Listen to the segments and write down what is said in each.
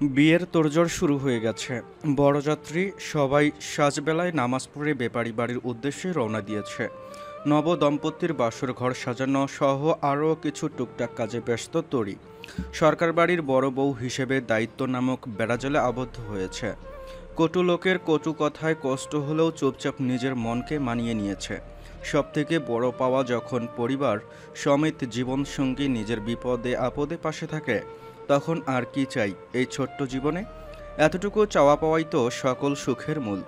বিয়ের তোড়জোড় শুরু হয়ে গেছে। বরযাত্রী সবাই সাজবেলায় নামাজ পড়ে বেপারি বাড়ির উদ্দেশ্যে রওনা দিয়েছে। নব দম্পতির বাসর ঘর সাজানো সহ আরও কিছু টুকটাক কাজে ব্যস্ত তরি। সরকার বাড়ির বড় বউ হিসেবে দায়িত্ব নামক বেড়াজালে আবদ্ধ হয়েছে। কটু লোকের কটু কথায় কষ্ট হলেও চুপচাপ নিজের মনকে মানিয়ে নিয়েছে। সবথেকে বড় পাওয়া যখন পরিবার সমেত জীবনসঙ্গী নিজের বিপদে আপদে পাশে থাকে, তখন আর কি চাই এই ছোট্ট জীবনে? এতটুকু চাওয়া পাওয়াই তো সকল সুখের মূল।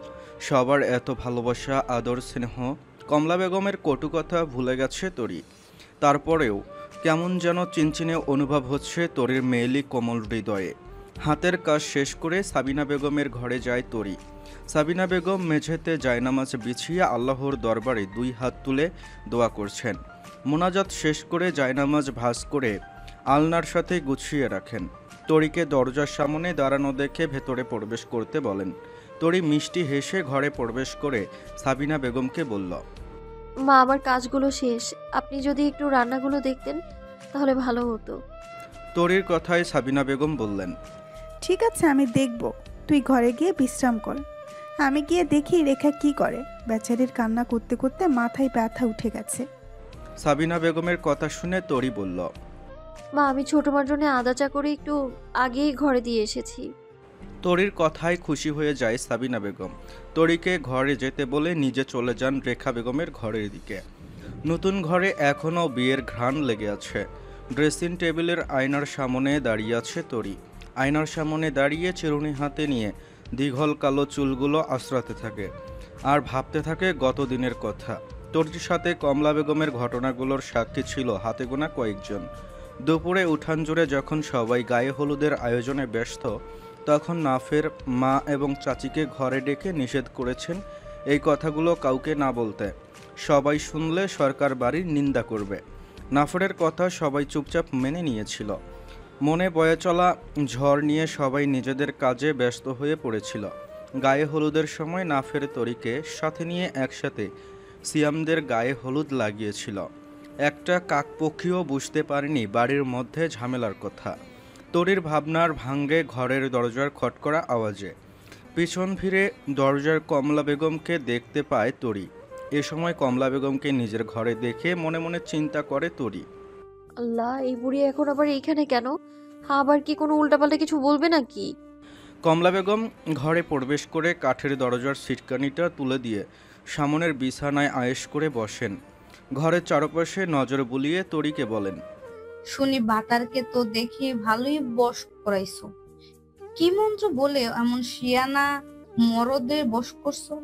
সবার এত ভালোবাসা, আদর, স্নেহ। কমলা বেগমের কটু কথা ভুলে গেছে তরি। তারপরেও কেমন যেন চিনচিনে অনুভব হচ্ছে তরির মেয়েলি কোমল হৃদয়ে। হাতের কাজ শেষ করে সাবিনা বেগমের ঘরে যায় তরি। সাবিনা বেগম মেঝেতে জায়নামাজ বিছিয়ে আল্লাহর দরবারে দুই হাত তুলে দোয়া করছেন। মোনাজাত শেষ করে জায়নামাজ ভাঁজ করে আলনার সাথে গুছিয়ে রাখেন। তরিকে দরজার সামনে দাঁড়ানো দেখে ভেতরে প্রবেশ করতে বলেন। তরি মিষ্টি হেসে ঘরে প্রবেশ করে সাবিনা বেগমকে বলল, মা, আমার কাজগুলো শেষ। আপনি যদি একটু রান্নাগুলো দেখতেন তাহলে ভালো হতো। তরির কথায় সাবিনা বেগম বললেন, ঠিক আছে, আমি দেখব। তুই ঘরে গিয়ে বিশ্রাম কর। আমি গিয়ে দেখি রেখা কি করে। বেচারির কান্না করতে করতে মাথায় ব্যথা উঠে গেছে। সাবিনা বেগমের কথা শুনে তরি বলল, মা, আমি ছোট মার জন্য আদা চা করে একটু আগেই ঘরে দিয়ে এসেছি। তরির কথায় খুশি হয়ে যায় সাবিনা বেগম। তরিকে ঘরে যেতে বলে নিজে চলে যান রেখা বেগমের ঘরের দিকে। নতুন ঘরে এখনও বিয়ের ঘ্রাণ লেগে আছে। ড্রেসিং টেবিলের আয়নার সামনে দাঁড়িয়ে আছে তরি। আয়নার সামনে দাঁড়িয়ে চিরুনি হাতে নিয়ে দীঘল কালো চুলগুলো আশ্রাতে থাকে আর ভাবতে থাকে গত দিনের কথা। তরির সাথে কমলা বেগমের ঘটনাগুলোর সাক্ষী ছিল হাতে গোনা কয়েকজন। দুপুরে উঠান জুড়ে যখন সবাই গায়ে হলুদের আয়োজনে ব্যস্ত, তখন নাফের মা এবং চাচিকে ঘরে ডেকে নিষেধ করেছেন এই কথাগুলো কাউকে না বলতে। সবাই শুনলে সরকার বাড়ির নিন্দা করবে। নাফরের কথা সবাই চুপচাপ মেনে নিয়েছিল। মনে বয়ে চলা ঝড় নিয়ে সবাই নিজেদের কাজে ব্যস্ত হয়ে পড়েছিল। গায়ে হলুদের সময় নাফের তরিকে সাথে নিয়ে একসাথে সিয়ামদের গায়ে হলুদ লাগিয়েছিল। একটা কাকপক্ষীও বুঝতে পারেনি বাড়ির মধ্যে ঝামেলার কথা। তরির ভাবনার ভাঙ্গে ঘরের দরজার খটকরা আওয়াজে। পিছন ফিরে দরজার কমলা বেগমকে দেখতে পায় তরি। এ সময় কমলা বেগমকে নিজের ঘরে দেখে মনে মনে চিন্তা করে তরি। আল্লাহ, এই বুড়ি এখন আবার এইখানে কেন? আবার কি কোনো উল্টাপাল্টা কিছু বলবে নাকি? কমলা বেগম ঘরে প্রবেশ করে কাঠের দরজার সিটকানিটা তুলে দিয়ে সামনের বিছানায় আয়েশ করে বসেন। ঘরের চারপাশে নজর বুলিয়ে তরিকে বলেন, শুনি বাতারকে তো দেখি ভালোই বশ করাইছো। কি মন্ত্র বলে এমন শিয়ানা মরদের বশ করছো,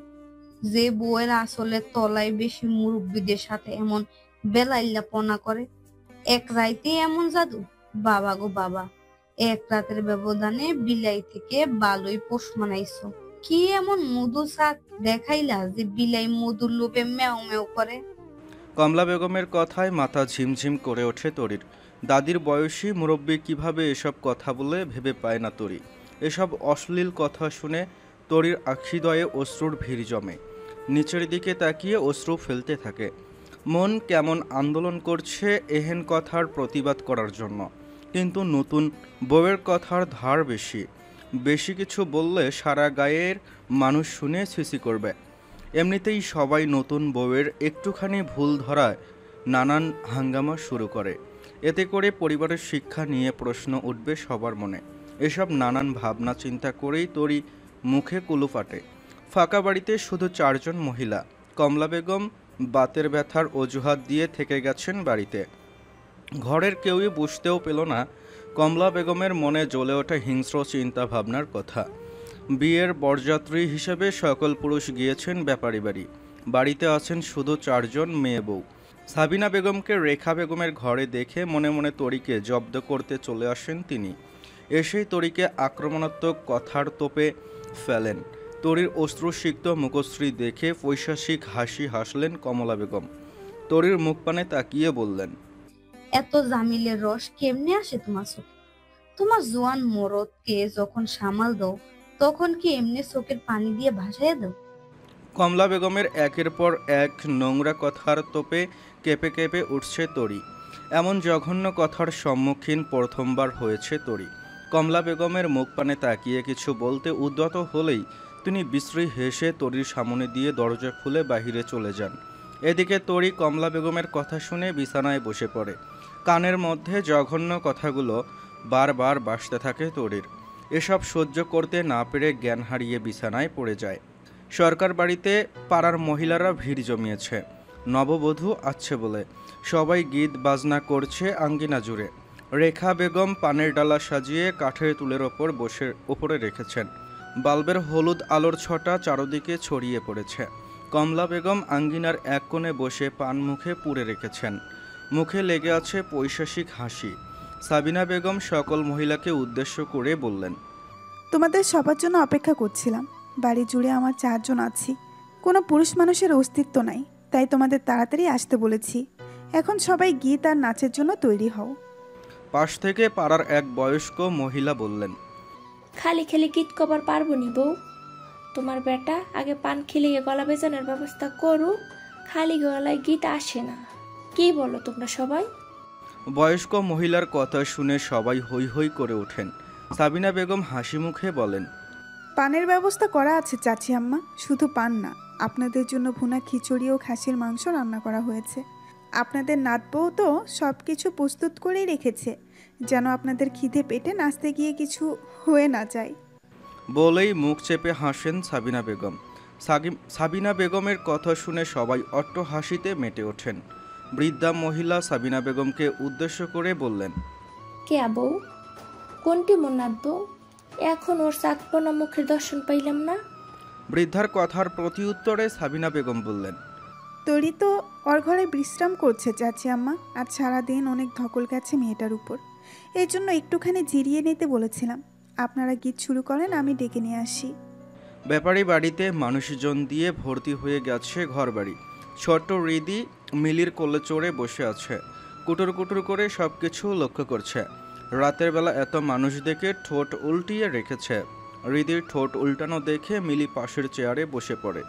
যে বউয়ের আসলে তলায় বেশি মুরব্বীদের সাথে এমন বেলাইল্লাপনা করে? এক রাইতে এমন জাদু! বাবা গো বাবা, এক রাতের ব্যবধানে বিলাই থেকে বালুই পোষ মানাইছো। কি এমন মধু শাক দেখাইলা যে বিলাই মধুর লোভে ম্যাও ম্যাও করে? কমলা বেগমের কথায় মাথা ঝিমঝিম করে ওঠে তরির। দাদির বয়সী মুরব্বী কিভাবে এসব কথা বলে ভেবে পায় না তরি। এসব অশ্লীল কথা শুনে তরির আখিদয়ে অশ্রুর ভিড় জমে। নিচের দিকে তাকিয়ে অশ্রু ফেলতে থাকে। মন কেমন আন্দোলন করছে এহেন কথার প্রতিবাদ করার জন্য, কিন্তু নতুন বউয়ের কথার ধার বেশি। বেশি কিছু বললে সারা গায়ের মানুষ শুনে ছিছি করবে। এমনিতেই সবাই নতুন বউয়ের একটুখানি ভুল ধরায় নানান হাঙ্গামা শুরু করে। এতে করে পরিবারের শিক্ষা নিয়ে প্রশ্ন উঠবে সবার মনে। এসব নানান ভাবনা চিন্তা করেই তরি মুখে কুলু ফাটে। ফাঁকা বাড়িতে শুধু চারজন মহিলা। কমলা বেগম বাতের ব্যথার অজুহাত দিয়ে থেকে গেছেন বাড়িতে। ঘরের কেউই বুঝতেও পেল না কমলা বেগমের মনে জ্বলে ওঠা হিংস্র চিন্তা ভাবনার কথা। বিয়ের বরযাত্রী হিসেবে সকল পুরুষ গিয়েছেন ব্যাপারী বাড়ি। বাড়িতে আছেন শুধু চারজন মেয়ে বউ। সাবিনা বেগমকে রেখা বেগমের ঘরে দেখে মনে মনে তরিকে জব্দ করতে চলে আসেন তিনি। এসেই তরিকে আক্রমণাত্মক কথার তোপে ফেলেন। তরির অশ্রুসিক্ত মুখশ্রী দেখে পৈশাসিক হাসি হাসলেন কমলা বেগম। তরির মুখপানে তাকিয়ে বললেন, এত জামিলের রস কেমনে আসে তোমার চোখে? তোমার জোয়ান মরদকে যখন সামাল দাও, তখন কি এমনি চোখের পানি দিয়ে ভাসাইয়া দাও? কমলা বেগমের একের পর এক নোংরা কথার তোপে কেঁপে কেঁপে উঠছে তরি। এমন জঘন্য কথার সম্মুখীন প্রথমবার হয়েছে তরি। কমলা বেগমের মুখ পানে তাকিয়ে কিছু বলতে উদ্যত হলেই তিনি বিশ্রী হেসে তরির সামনে দিয়ে দরজা খুলে বাহিরে চলে যান। এদিকে তরি কমলা বেগমের কথা শুনে বিছানায় বসে পড়ে। কানের মধ্যে জঘন্য কথাগুলো বারবার বাসতে থাকে তরির। এসব সহ্য করতে না পেরে জ্ঞান হারিয়ে বিছানায় পড়ে যায়। সরকার বাড়িতে পাড়ার মহিলারা ভিড় জমিয়েছে নববধূ আছে বলে। সবাই গীত বাজনা করছে আঙ্গিনা জুড়ে। রেখা বেগম পানের ডালা সাজিয়ে কাঠের তুলের ওপরে রেখেছেন। বাল্বের হলুদ আলোর ছটা চারদিকে ছড়িয়ে পড়েছে। কমলা বেগম আঙ্গিনার এক কোণে বসে পান মুখে পুড়ে রেখেছেন। মুখে লেগে আছে পৈশাসিক হাসি। সাবিনা বেগম সকল মহিলাকে উদ্দেশ্য করে বললেন, তোমাদের সবার জন্য অপেক্ষা করছিলাম। বাড়ি জুড়ে আমার 4 জন আছি, কোনো পুরুষ মানুষের অস্তিত্ব নাই, তাই তোমাদের তাড়াতাড়ি আসতে বলেছি। এখন সবাই গীত আর নাচের জন্য তৈরি হও। পাশ থেকে পাড়ার এক বয়স্ক মহিলা বললেন, খালি খালি গীত কবার পারবো নি বউ? তোমার বেটা আগে পান খিলিয়ে গলা বেজানোর ব্যবস্থা করুক, খালি গলায় গীত আসে না। কি বলো তোমরা সবাই? বয়স্ক মহিলার কথা শুনে সবাই হৈ হৈ করে ওঠেন। সাবিনা বেগম হাসি মুখে বলেন, পানের ব্যবস্থা করা আছে চাচি আম্মা, শুধু পান না, আপনাদের জন্য ভুনা খিচুড়ি ও খাসির মাংস রান্না করা হয়েছে। আপনাদের নাতবউ তো সব কিছু প্রস্তুত করেই রেখেছে, যেন আপনাদের খিদে পেটে নাচতে গিয়ে কিছু হয়ে না যায়। বলেই মুখ চেপে হাসেন সাবিনা বেগম। সাবিনা বেগমের কথা শুনে সবাই অট্ট হাসিতে মেতে ওঠেন। বৃদ্ধা মহিলা সাবিনা বেগমকে উদ্দেশ্য করে বললেন, কে বউ? কোনটি মোনাত বউ? এখন ওর চাকপনা মুখের দর্শন পাইলাম না। বৃদ্ধার কথার প্রতি উত্তরে সাবিনা বেগম বললেন, তরি তো ওর ঘরে বিশ্রাম করছে চাচি আম্মা, আর সারাদিন অনেক ধকল গেছে মেয়েটার উপর, এই জন্য একটুখানি জিরিয়ে নিতে বলেছিলাম। আপনারা গীত শুরু করেন, আমি ডেকে নিয়ে আসি। ব্যাপারী বাড়িতে মানুষজন দিয়ে ভর্তি হয়ে গেছে ঘরবাড়ি। ছোট্ট হৃদি মিলির কোলে চড়ে বসে আছে, কুটুর কুটুর করে সব কিছু লক্ষ্য করছে। রাতের বেলা এত মানুষ দেখে ঠোঁট উল্টিয়ে রেখেছে। হৃদির ঠোঁট উল্টানো দেখে মিলি পাশের চেয়ারে বসে পড়ে।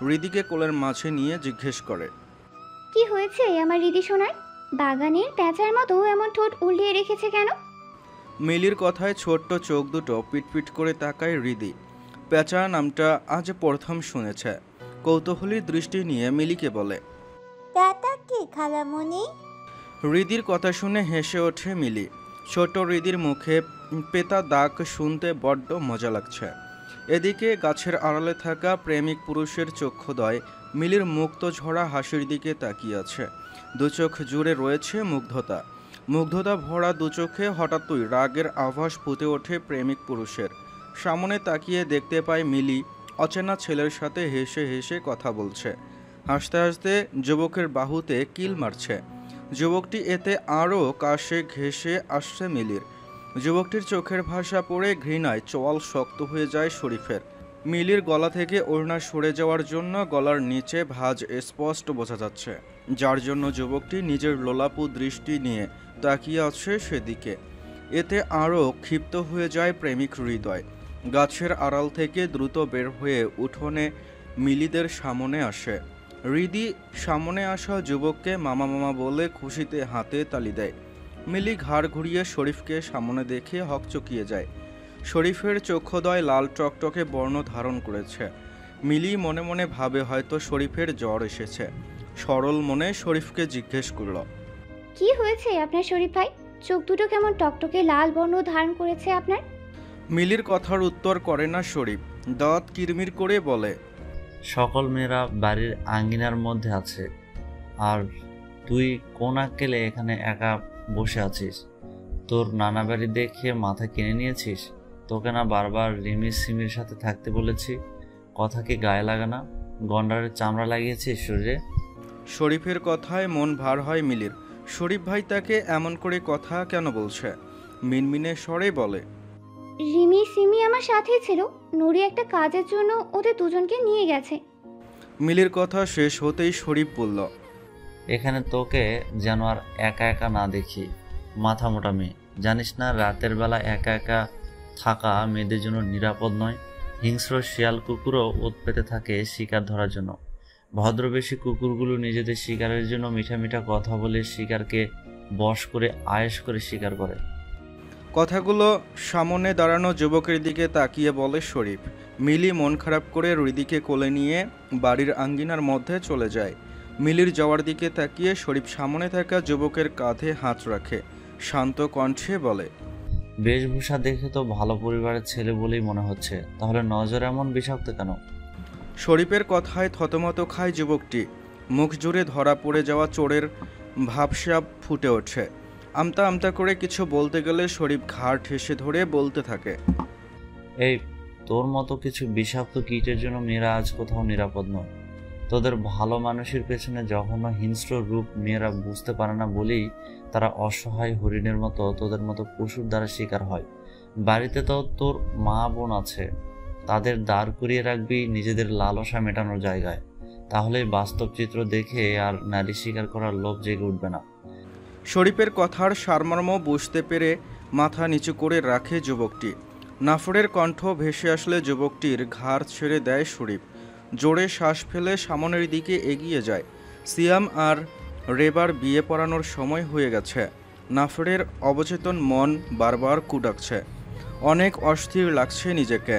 হৃদিকে কোলের মাঝে নিয়ে জিজ্ঞেস করে, কি হয়েছে আমার রিদি সোনার? বাগানের প্যাঁচার মতো এমন ঠোঁট উল্টিয়ে রেখেছে কেন? মিলির কথায় ছোট্ট চোখ দুটো পিটপিট করে তাকায় হৃদি। পেঁচা নামটা আজ প্রথম শুনেছে। কৌতূহলী দৃষ্টি নিয়ে মিলিকে বলে, টাটা কি খালামণি? হৃদির কথা শুনে হেসে ওঠে মিলি। ছোট হৃদির মুখে পেতা দাগ শুনতে বড্ড মজা লাগছে। এদিকে গাছের আড়ালে থাকা প্রেমিক পুরুষের চক্ষুদয় মিলির মুক্ত ঝরা হাসির দিকে তাকিয়ে আছে। দু চোখ জুড়ে রয়েছে মুগ্ধতা। মুগ্ধতা ভরা দু চোখে হঠাৎই রাগের আভাস ফুটে ওঠে প্রেমিক পুরুষের। সামনে তাকিয়ে দেখতে পায় মিলি অচেনা ছেলের সাথে হেসে হেসে কথা বলছে। হাসতে হাসতে যুবকের বাহুতে কিল মারছে। যুবকটি এতে আরও কাশে ঘেঁষে আসছে মিলির। যুবকটির চোখের ভাষা পড়ে ঘৃণায় চোয়াল শক্ত হয়ে যায় শরীফের। মিলির গলা থেকে ওড়না সরে যাওয়ার জন্য গলার নিচে ভাঁজ স্পষ্ট বোঝা যাচ্ছে, যার জন্য যুবকটি নিজের লোলাপু দৃষ্টি নিয়ে তাকিয়ে আছে সেদিকে। এতে আরও ক্ষিপ্ত হয়ে যায় প্রেমিক হৃদয়। গাছের আড়াল থেকে দ্রুত বের হয়ে উঠোনে মিলিদের সামনে আসে। হৃদি সামনে আসা যুবককে মামা মামা বলে খুশিতে হাতে তালি দেয়। মিলি ঘাড় ঘুরিয়ে শরীফকে সামনে দেখে হকচকিয়ে যায়। শরীফের চক্ষুদয় লাল টকটকে বর্ণ ধারণ করেছে। মিলি মনে মনে ভাবে হয়তো শরীফের জ্বর এসেছে। সরল মনে শরীফকে জিজ্ঞেস করল, কি হয়েছে আপনার শরীফ ভাই? চোখ দুটো কেমন টকটকে লাল বর্ণ ধারণ করেছে আপনার? মিলির কথার উত্তর করে না শরীফ। দাঁত কিরমির করে বলে, সকল মেয়েরা বাড়ির আঙ্গিনার মধ্যে আছে, আর তুই কোন আক্কেলে এখানে একা বসে আছিস? তোর নানা বাড়ি দেখে মাথা কিনে নিয়েছিস? তোকে না বারবার রিমি সিমির সাথে থাকতে বলেছি? কথা কি গায়ে লাগা না? গন্ডারের চামড়া লাগিয়েছিস শরীরে? শরীফের কথায় মন ভার হয় মিলির। শরীফ ভাই তাকে এমন করে কথা কেন বলছে? মিনমিনে স্বরে বলে, রিমি সিমি আমার সাথেই ছিল, নুরি একটা কাজের জন্য ওদের দুজনকে নিয়ে গেছে। মিলির কথা শেষ হতেই শরীফ বলল, এখানে তোকে যেন আর একা একা না দেখি। মাথা মোটা মেয়ে, জানিস না রাতের বেলা একা একা থাকা মেয়েদের জন্য নিরাপদ নয়। হিংস্র শিয়াল কুকুরও ওত পেতে থাকে শিকার ধরার জন্য। ভদ্রবেশী কুকুরগুলো নিজেদের শিকারের জন্য মিঠা মিঠা কথা বলে শিকারকে বশ করে আয়েশ করে শিকার করে। কথাগুলো সামনে দাঁড়ানো যুবকের দিকে তাকিয়ে বলে শরীফ। মিলি মন খারাপ করে হৃদিকে কোলে নিয়ে বাড়ির আঙ্গিনার মধ্যে চলে যায়। মিলির যাওয়ার দিকে তাকিয়ে শরীফ সামনে থাকা যুবকের কাঁধে হাত রাখে, শান্ত কণ্ঠে বলে, বেশভূষা দেখে তো ভালো পরিবারের ছেলে বলেই মনে হচ্ছে, তাহলে নজর এমন বিষাক্ত কেন? শরীফের কথায় থতমত খায় যুবকটি। মুখ জুড়ে ধরা পড়ে যাওয়া চোরের ভাবসাব ফুটে ওঠে। আমতা আমতা করে কিছু বলতে গেলে শরীফ ঘাড় ঠেসে ধরে বলতে থাকে, এই তোর মতো কিছু বিষাক্ত কীটের জন্য মেয়েরা আজ কোথাও নিরাপদ নয়। তোদের ভালো মানুষের পেছনে জঘন্য হিংস্র রূপ মেয়েরা বুঝতে পারে না বলেই তারা অসহায় হরিণের মতো তোদের মতো পশুর দ্বারা শিকার হয়। বাড়িতে তো তোর মা বোন আছে, তাদের দাঁড় করিয়ে রাখবি নিজেদের লালসা মেটানোর জায়গায়, তাহলেই বাস্তব চিত্র দেখে আর নারী শিকার করার লোভ জেগে উঠবে না। শরীফের কথার সারমর্ম বুঝতে পেরে মাথা নিচু করে রাখে যুবকটি। নাফরের কণ্ঠ ভেসে আসলে যুবকটির ঘাড় ছেড়ে দেয় শরীফ। জোরে শ্বাস ফেলে সামনের দিকে এগিয়ে যায়। সিয়াম আর রেবার বিয়ে পড়ানোর সময় হয়ে গেছে। নাফরের অবচেতন মন বারবার কুডাকছে। অনেক অস্থির লাগছে নিজেকে।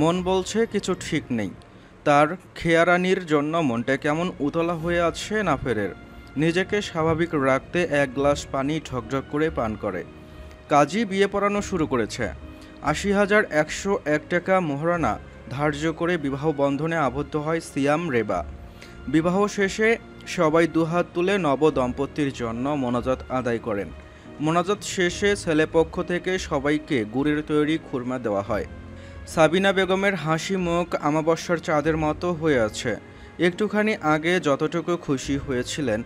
মন বলছে কিছু ঠিক নেই। তার খেয়ারানির জন্য মনটা কেমন উতলা হয়ে আছে নাফেরের। নিজেকে স্বাভাবিক রাখতে এক গ্লাস পানি ঢকঢক করে পান করে। কাজী বিয়ে পড়ানো শুরু করেছে। ৮০,১০১ টাকা মোহরানা ধার্য করে বিবাহ বন্ধনে আবদ্ধ হয় সিয়াম রেবা। বিবাহ শেষে সবাই দুহাত তুলে নব দম্পতির জন্য মোনাজাত আদায় করেন। মোনাজাত শেষে ছেলেপক্ষ থেকে সবাইকে গুড়ের তৈরি খুরমা দেওয়া হয়। সাবিনা বেগমের হাসি মুখ আমাবস্যার চাঁদের মতো হয়ে আছে। একটুখানি আগে যতটুকু খুশি হয়েছিলেন,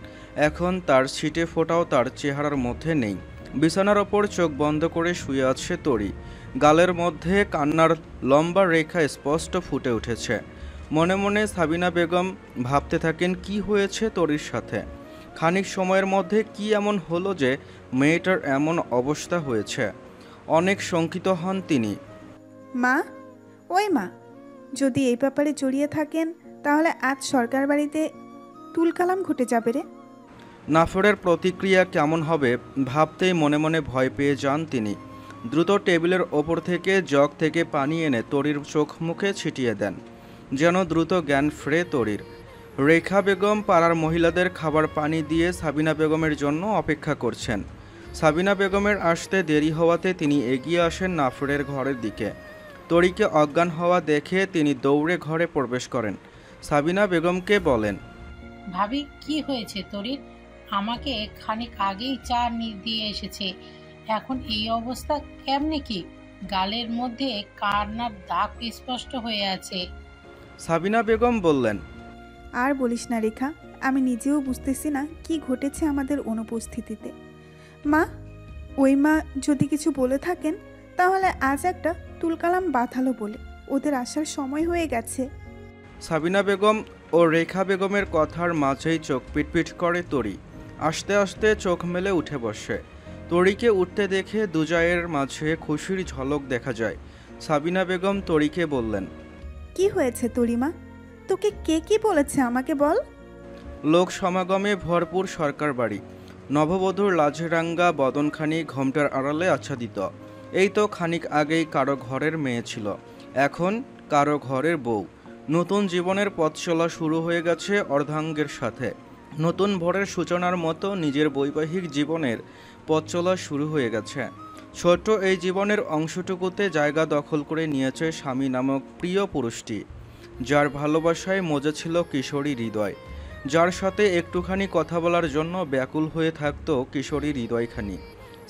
এখন তার ছিটে ফোটাও তার চেহারার মধ্যে নেই। বিছানার ওপর চোখ বন্ধ করে শুয়ে আছে তরি। গালের মধ্যে কান্নার লম্বা রেখা স্পষ্ট ফুটে উঠেছে। মনে মনে সাবিনা বেগম ভাবতে থাকেন কি হয়েছে তরির সাথে। খানিক সময়ের মধ্যে কি এমন হলো যে মেয়েটার এমন অবস্থা হয়েছে। অনেক শঙ্কিত হন তিনি। মা, ওই মা, যদি এই ব্যাপারে জড়িয়ে থাকেন তাহলে আজ সরকার বাড়িতে তুলকালাম ঘটে যাবে রে। নাফরের প্রতিক্রিয়া কেমন হবে ভাবতেই মনে মনে ভয় পেয়ে যান তিনি। দ্রুত টেবিলের ওপর থেকে জগ থেকে পানি এনে তরির চোখ মুখে ছিটিয়ে দেন, যেন দ্রুত জ্ঞান ফেরে তরির। রেখা বেগম পাড়ার মহিলাদের খাবার পানি দিয়ে সাবিনা বেগমের জন্য অপেক্ষা করছেন। সাবিনা বেগমের আসতে দেরি হওয়াতে তিনি এগিয়ে আসেন নাফরের ঘরের দিকে। তরিকে অজ্ঞান হওয়া দেখে তিনি দৌড়ে ঘরে প্রবেশ করেন। সাবিনা বেগমকে বলেন, ভাবি কি হয়েছে তরির? আমাকে খানিক আগেই চা দিয়ে এসেছে, এখন এই অবস্থা কেমনে? কি গালের মধ্যে কান্নার দাগ স্পষ্ট হয়ে আছে। সাবিনা বেগম বললেন, আর বলিস না রেখা, আমি নিজেও বুঝতেছি না কি ঘটেছে আমাদের অনুপস্থিতিতে। মা, ওই মা যদি কিছু বলে থাকেন তাহলে আজ একটা তুলকালাম বাঁধালো বলে ওদের আসার সময় হয়ে গেছে। সাবিনা বেগম ও রেখা বেগমের কথার মাঝেই চোখ পিটপিট করে তরি। আস্তে আস্তে চোখ মেলে উঠে বসে। তরিকে উঠতে দেখে দুজায়ের মাঝে খুশির ঝলক দেখা যায়। সাবিনা বেগম তরিকে বললেন, কি হয়েছে তরিমা? তোকে কে কি বলেছে আমাকে বল। লোক সমাগমে ভরপুর সরকার বাড়ি। নববধূর লাজরাঙ্গা বদনখানি ঘোমটার আড়ালে আচ্ছাদিত। এই তো খানিক আগেই কারো ঘরের মেয়ে ছিল, এখন কারো ঘরের বউ। নতুন জীবনের পথ চলা শুরু হয়ে গেছে অর্ধাঙ্গের সাথে। নতুন ভোরের সূচনার মতো নিজের বৈবাহিক জীবনের পথ চলা শুরু হয়ে গেছে। ছোট্ট এই জীবনের অংশটুকুতে জায়গা দখল করে নিয়েছে স্বামী নামক প্রিয় পুরুষটি, যার ভালোবাসায় মজে ছিল কিশোরী হৃদয়, যার সাথে একটুখানি কথা বলার জন্য ব্যাকুল হয়ে থাকত কিশোরী হৃদয়খানি।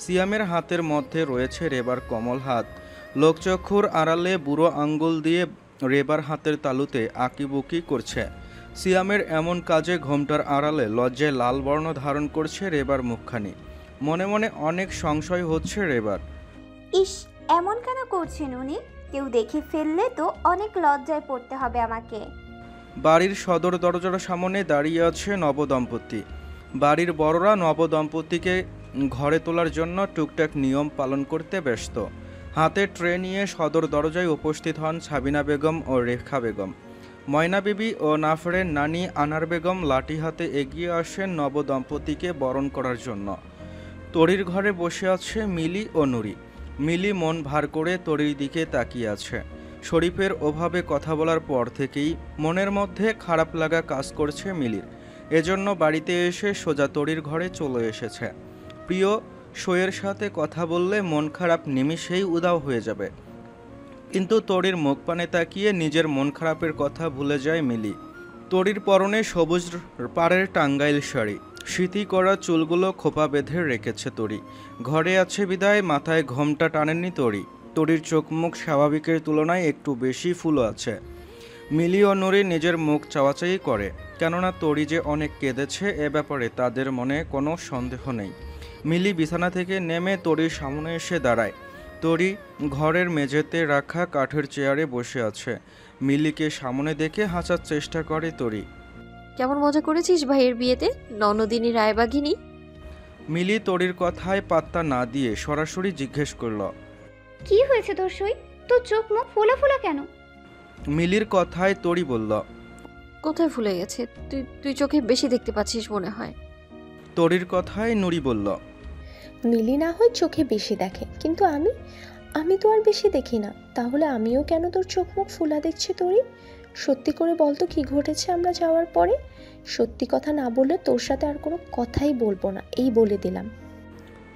সিয়ামের হাতের মধ্যে রয়েছে রেবার কোমল হাত। লোকচক্ষুর আড়ালে বুড়ো আঙ্গুল দিয়ে রেবার হাতের তালুতে আঁকিবুকি করছে। সিয়ামের এমন কাজে ঘোমটার আড়ালে লজ্জায় লাল বর্ণ ধারণ করছে রেবার মুখখানি। মনে মনে অনেক সংশয় হচ্ছে রেবার। ইস, এমন কেন করছেন উনি? কেউ দেখে ফেললে তো অনেক লজ্জায় পড়তে হবে আমাকে। বাড়ির সদর দরজার সামনে দাঁড়িয়ে আছে নবদম্পতি। বাড়ির বড়রা নবদম্পতিকে ঘরে তোলার জন্য টুকটাক নিয়ম পালন করতে ব্যস্ত। হাতে ট্রে নিয়ে সদর দরজায় উপস্থিত হন সাবিনা বেগম ও রেখা বেগম। ময়না বিবি ও নাফরের নানি আনার বেগম লাঠি হাতে এগিয়ে আসেন নবদম্পতিকে বরণ করার জন্য। তরির ঘরে বসে আছে মিলি ও নুরি। মিলি মন ভার করে তরির দিকে তাকিয়ে আছে। শরীফের ওভাবে কথা বলার পর থেকেই মনের মধ্যে খারাপ লাগা কাজ করছে মিলির। এজন্য বাড়িতে এসে সোজা তরির ঘরে চলে এসেছে। প্রিয় শোয়ের সাথে কথা বললে মন খারাপ নিমিষেই উধাও হয়ে যাবে, কিন্তু তরির মুখ পানে তাকিয়ে নিজের মন খারাপের কথা ভুলে যায় মিলি। তরির পরনে সবুজ পাড়ের টাঙ্গাইল শাড়ি, স্মৃতি করা চুলগুলো খোপা বেঁধে রেখেছে তরি। ঘরে আছে বিদায় মাথায় ঘোমটা টানেননি তরি। তরির চোখ মুখ স্বাভাবিকের তুলনায় একটু বেশি ফুলো আছে। মিলি ও নুরি নিজের মুখ চাওয়াচাই করে, কেননা তরি যে অনেক কেঁদেছে এ ব্যাপারে তাদের মনে কোনো সন্দেহ নেই। মিলি বিছানা থেকে নেমে তরির সামনে এসে দাঁড়ায়। তরি ঘরের মেঝেতে রাখা কাঠের চেয়ারে বসে আছে। মিলিকে সামনে দেখে হাসার চেষ্টা করে তরি। কেমন মজা করেছিস ভাইয়ের বিয়েতে, ননদিনী রায়বাঘিনী? মিলি তরির কথায় পাত্তা না দিয়ে সরাসরি জিজ্ঞেস করল, কি হয়েছে তোর সই? তোর চোখ মুখ ফোলা ফোলা কেন? মিলির কথায় তরি বলল, কোথায় ফুলে গেছে? তুই চোখে বেশি দেখতে পাচ্ছিস মনে হয়। তরির কথায় নুরি বলল, মিলি না হয় চোখে বেশি দেখে, কিন্তু আমি তো আর বেশি দেখি না। তাহলে আমিও কেন তোর চোখ মুখ ফোলা দেখছি তোরই? সত্যি করে বলতো কি ঘটেছে আমরা যাওয়ার পরে? সত্যি কথা না বললে তোর সাথে আর কোনো কথাই বলবো না, এই বলে দিলাম।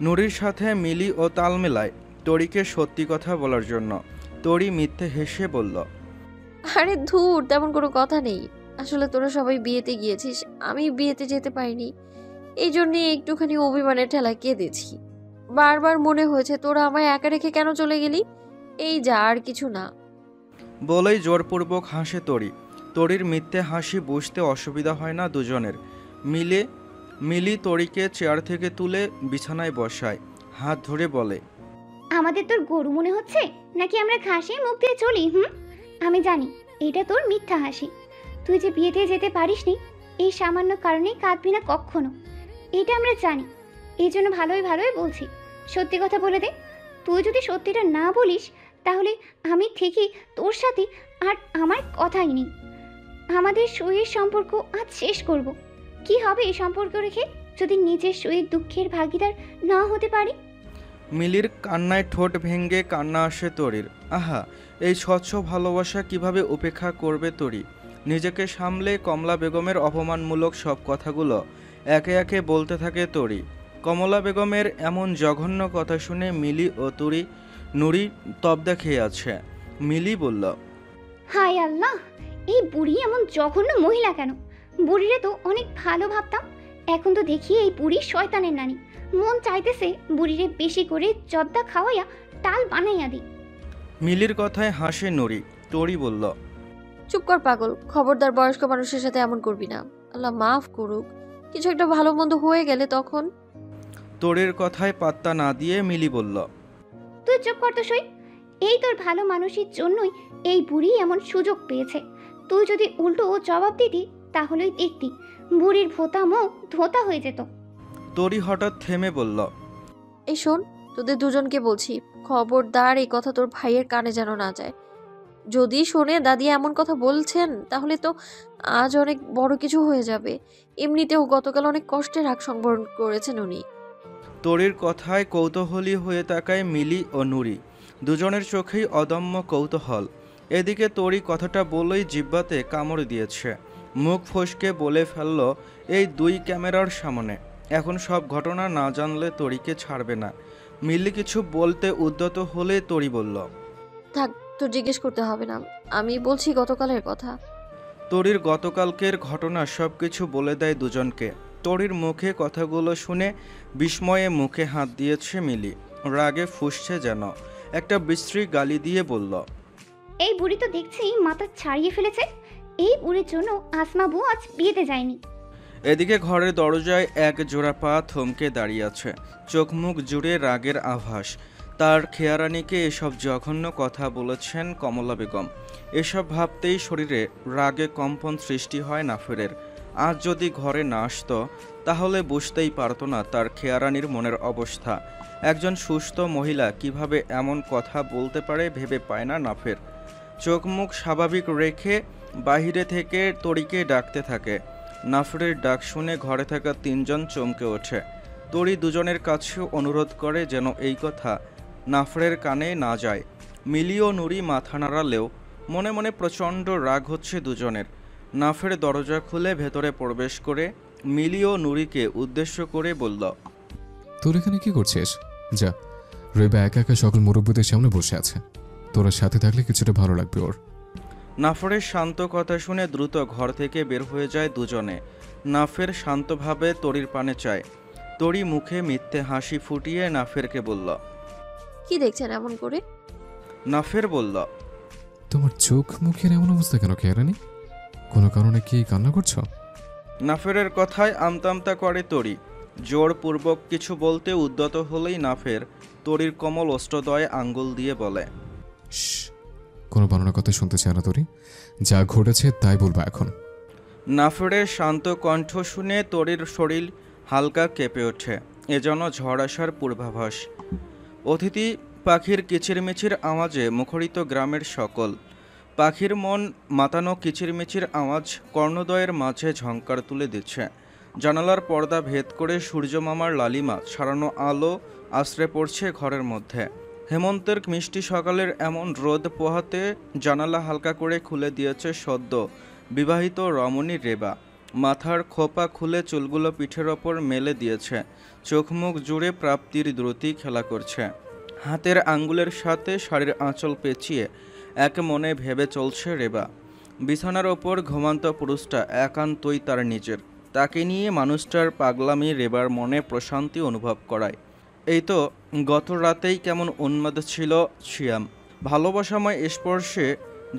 নুরির সাথে মিলি ও তাল মেলায় তরিকে সত্যি কথা বলার জন্য। তরি মিথ্যে হেসে বলল, আরে ধুর, তেমন কোনো কথা নেই। আসলে তোরা সবাই বিয়েতে গিয়েছিস, আমি বিয়েতে যেতে পারিনি, এই জন্যে একটুখানি অভিমানের ঠেলায় কেঁদেছি। বারবার মনে হয়েছে তোরা আমায় একা রেখে কেন চলে গেলি, এই যা, আর কিছু না। বলেই জোরপূর্বক হাসে তরি। তরির মিথ্যে হাসি বুঝতে অসুবিধা হয় না দুজনের। মিলি তরিকে চেয়ার থেকে তুলে বিছানায় বসায়, হাত ধরে বলে, আমাদের তোর গরু মনে হচ্ছে নাকি আমরা ঘাসে মুখ দিয়ে চলি? আমি জানি এটা তোর মিথ্যা হাসি। তুই যে বিয়েতে যেতে পারিসনি এই সামান্য কারণেই কাঁদবি না কখনো, এটা আমরা জানি। এই জন্য ভালোই বলছি, সত্যি কথা বলে দে। তুই যদি সত্যিটা না বলিস তাহলে আমি ঠিকই তোর সাথে আর আমার কথাই নেই। আমাদের সইয়ের সম্পর্ক আজ শেষ করব। কি হবে এই সম্পর্ক রেখে যদি নিজের সইয়ের দুঃখের ভাগিদার না হতে পারি? মিলির কান্নায় ঠোঁট ভেঙে কান্না আসে তরির। আহা, এই স্বচ্ছ ভালোবাসা কিভাবে উপেক্ষা করবে তরি? নিজেকে সামলে কমলা বেগমের অপমানমূলক সব কথাগুলো একে একে বলতে থাকে তরি। কমলা বেগমের এমন জঘন্য কথা শুনে মিলি ও নুরি তবদা খেয়ে আছে। মিলি বলল, হায় আল্লাহ, এই বুড়ি এমন জঘন্য মহিলা কেন? বুড়িরে তো অনেক ভালো ভাবতাম, এখন তো দেখি এই বুড়ি শয়তানের নানি। মন চাইতেছে বুড়িরে বেশি করে জর্দা খাওয়াইয়া টাল বানাইয়া দিই। মিলির কথায় হাসে নুরি। তরি বলল, চুপ কর পাগল, খবরদার বয়স্ক মানুষের সাথে এমন করবি না। আল্লাহ মাফ করুক, কিছু একটা ভালো মন্দ হয়ে গেলে তখন। তরির কথায় পাত্তা না দিয়ে মিলি বলল, তুই চুপ কর তো সই। এই তোর ভালো মানুষের জন্যই এই বুড়ি এমন সুযোগ পেয়েছে। তুই যদি উল্টো জবাব দিতি তাহলেই দেখতি বুড়ির ভোতা মুখ ধোতা হয়ে যেত। তরি হঠাৎ থেমে বলল, এই শোন, তোদের দুজনকে বলছি, খবরদার এই কথা তোর ভাইয়ের কানে যেন না যায়। যদি শোনে দাদি এমন কথা বলছেন তাহলে তো আজ অনেক বড় কিছু হয়ে যাবে। এমনিতেও গতকাল অনেক কষ্টে রাগ সংবরণ করেছেন উনি। তরির কথায় কৌতূহলী হয়ে তাকায় মিলি ও নুরি। দুজনের চোখেই অদম্য কৌতূহল। এদিকে তরি কথাটা বলেই জিহ্বাতে কামড় দিয়েছে। মুখ ফসকে বলে ফেলল এই দুই ক্যামেরার সামনে, এখন সব ঘটনা না জানলে তরিকে ছাড়বে না। মিলি কিছু বলতে উদ্যত হলে তরি বলল, থাক, তোর জিজ্ঞেস করতে হবে না, আমি বলছি গতকালের কথা। তরির গতকালকের ঘটনা সব কিছু বলে দেয় দুজনকে। তরির মুখে কথাগুলো শুনে বিস্ময়ে মুখে হাত দিয়েছে মিলি। রাগে ফুঁসছে যেন। একটা বিশ্রী গালি দিয়ে বলল, এই বুড়ি তো দেখছি মাথা ছাড়িয়ে ফেলেছে। এই বুড়ির জন্য আসমা বউ আজ বিয়েতে যায়নি। এদিকে ঘরের দরজায় এক জোড়া পা থমকে দাঁড়িয়ে আছে, চোখ মুখ জুড়ে রাগের আভাস। তার খেয়ারানিকে এসব জঘন্য কথা বলেছেন কমলা বেগম। এসব ভাবতেই শরীরে রাগে কম্পন সৃষ্টি হয় নাফিরের। আজ যদি ঘরে না আসতো তাহলে বুঝতেই পারতো না তার খেয়ারানির মনের অবস্থা। একজন সুস্থ মহিলা কিভাবে এমন কথা বলতে পারে ভেবে পায় না নাফির। চোখ মুখ স্বাভাবিক রেখে বাহিরে থেকে তরিকে ডাকতে থাকে। নাফিরের ডাক শুনে ঘরে থাকা তিনজন চমকে ওঠে। তরি দুজনের কাছে অনুরোধ করে যেন এই কথা নাফরের কানে না যায়। মিলি ও নুরি মাথা নাড়ালেও মনে মনে প্রচণ্ড রাগ হচ্ছে দুজনের। নাফের দরজা খুলে ভেতরে প্রবেশ করে মিলি ও নুরিকে উদ্দেশ্য করে বলল, তোর এখানে কি করছিস? যা, রেবা একা একা সকল মুরব্বীদের সামনে বসে আছে, তোরা সাথে থাকলে কিছুটা ভালো লাগবে ওর। নাফরের শান্ত কথা শুনে দ্রুত ঘর থেকে বের হয়ে যায় দুজনে। নাফের শান্তভাবে তরির পানে চায়। তরি মুখে মিথ্যে হাসি ফুটিয়ে নাফেরকে বলল, কি দেখছেন এমন করে? নাফের বলল, তোমার চোখ মুখের এমন অবস্থা কেন কেরানি? কোনো কারণে কি কান্না করছো? নাফেরের কথায় আমতামতা করে তরি। জোরপূর্বক কিছু বলতে উদ্যত হলেই নাফের তরির কোমল অষ্টদয়ে আঙ্গুল দিয়ে বলে, কোনো বানানোর কথা শুনতে চায় না তরি, যা ঘটেছে তাই বলবো এখন। নাফেরের শান্ত কণ্ঠ শুনে তরির শরীর হালকা কেঁপে ওঠে, এজন্য ঝড় আসার পূর্বাভাস। অতিথি পাখির কিচিরমিচির আওয়াজে মুখরিত গ্রামের সকল। পাখির মন মাতানো কিচিরমিচির আওয়াজ কর্ণদয়ের মাঝে ঝংকার তুলে দিচ্ছে। জানালার পর্দা ভেদ করে সূর্যমামার লালিমা ছড়ানো আলো আশ্রে পড়ছে ঘরের মধ্যে। হেমন্তের মিষ্টি সকালের এমন রোদ পোহাতে জানালা হালকা করে খুলে দিয়েছে সদ্য বিবাহিত রমণী রেবা। মাথার খোপা খুলে চুলগুলো পিঠের ওপর মেলে দিয়েছে, চোখ মুখ জুড়ে প্রাপ্তির দ্রুতি খেলা করছে। হাতের আঙ্গুলের সাথে শাড়ির আঁচল পেঁচিয়ে এক মনে ভেবে চলছে রেবা। বিছানার ওপর ঘুমান্ত পুরুষটা একান্তই তার নিজের। তাকে নিয়ে মানুষটার পাগলামি রেবার মনে প্রশান্তি অনুভব করায়। এই তো গত রাতেই কেমন উন্মাদ ছিল সিয়াম। ভালোবাসাময় স্পর্শে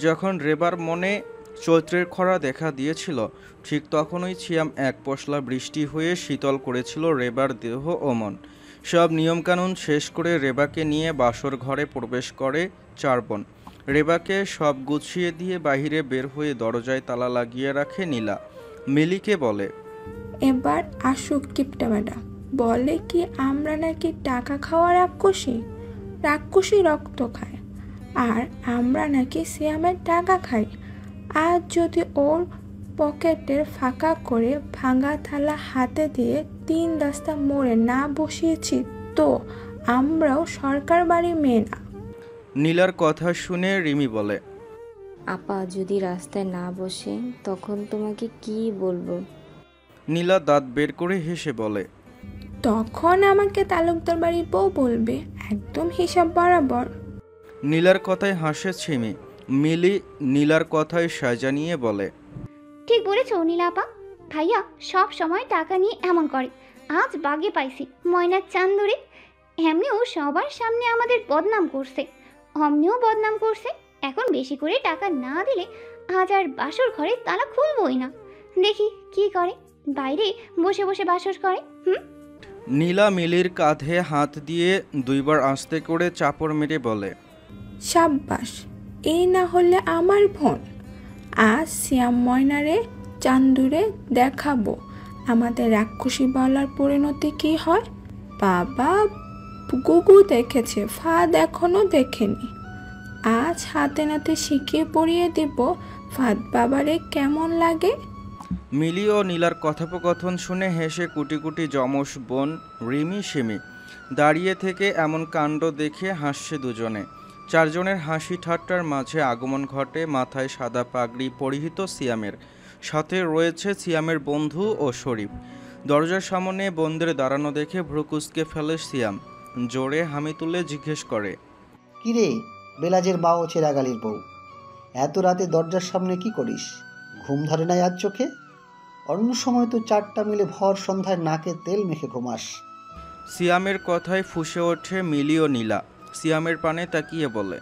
যখন রেবার মনে চৈত্রের খরা দেখা দিয়েছিল, ঠিক তখনই সিয়াম এক পশলা বৃষ্টি হয়ে শীতল করেছিল রেবার দেহ ও মন। সব নিয়মকানুন শেষ করে রেবাকে নিয়ে বাসর ঘরে প্রবেশ করে চার বোন। রেবাকে সব গুছিয়ে দিয়ে বাহিরে বের হয়ে দরজায় তালা লাগিয়ে রাখে নীলা। মিলিকে বলে, এবার আসুক কিপটা ম্যাডাম, বলে কি আমরা নাকি টাকা খাওয়া রাক্ষসী, রাক্ষসী রক্ত খায়, আর আমরা নাকি সিয়ামের টাকা খাই। আজ যদি ওর পকেটের ফাঁকা করে ভাঙা থালা হাতে দিয়ে 3 রাস্তা মোড়ে না বসিয়েছি তো আমরাও সরকার বাড়ি মেয়ে না। নীলার কথা শুনে রিমি বলে, আপা যদি রাস্তায় না বসে তখন তোমাকে কি বলবো? নীলা দাঁত বের করে হেসে বলে, তখন আমাকে তালুকদার বাড়ির বউ বলবে, একদম হিসাব বরাবর। নীলার কথায় হাসে ছিমি। মিলি নীলার কথায় সাজা নিয়ে বলে, ঠিক বলেছ নীলাপা, ভাইয়া সব সময় টাকা নিয়ে এমন করে। আজ বাগে পাইছি ময়নার চান্দুরে, এমনিও সবার সামনে আমাদের বদনাম করছে, অমনিও বদনাম করছে। এখন বেশি করে টাকা না দিলে আজ আর বাসর ঘরে তালা খুলবই না। দেখি কি করে, বাইরে বসে বসে বাসর করে। নীলা মিলির কাঁধে হাত দিয়ে 2 বার আস্তে করে চাপড় মেরে বলে, সাব্বাস, এই না হলে আমার বোন। আজ শ্যাম ময়নারে চান্দুরে দেখাবো আমাদের রাক্ষসী বলার পরিণতি কি হয়। বাবা গুগু দেখেছে, ফাঁদ এখনো দেখেনি। আজ হাতে নাতে শিখিয়ে পড়িয়ে দেব ফাঁদ বাবারে কেমন লাগে। মিলি ও নীলার কথোপকথন শুনে হেসে কুটি কুটি যমজ বোন রিমি সিমি দাঁড়িয়ে থেকে এমন কাণ্ড দেখে হাসছে দুজনে। 4 জনের হাসি ঠাট্টার মাঝে আগমন ঘটে মাথায় সাদা পাগড়ি পরিহিত সিয়ামের। সাথে রয়েছে সিয়ামের বন্ধু ও শরীফ। দরজার সামনে বোনদের দাঁড়ানো দেখে ভ্রুকুচকে ফেলে সিয়াম। জোরে হামি তুলে জিজ্ঞেস করে, কিরে বেলাজের মা ও চেরাগালির বউ, এত রাতে দরজার সামনে কি করিস? ঘুম ধরে নাই আজ চোখে? অন্য সময় তো 4টা মিলে ভর সন্ধ্যায় নাকে তেল মেখে ঘুমাস। সিয়ামের কথায় ফুঁসে ওঠে মিলি ও নীলা। সিয়ামের পানে তাকিয়ে বলে,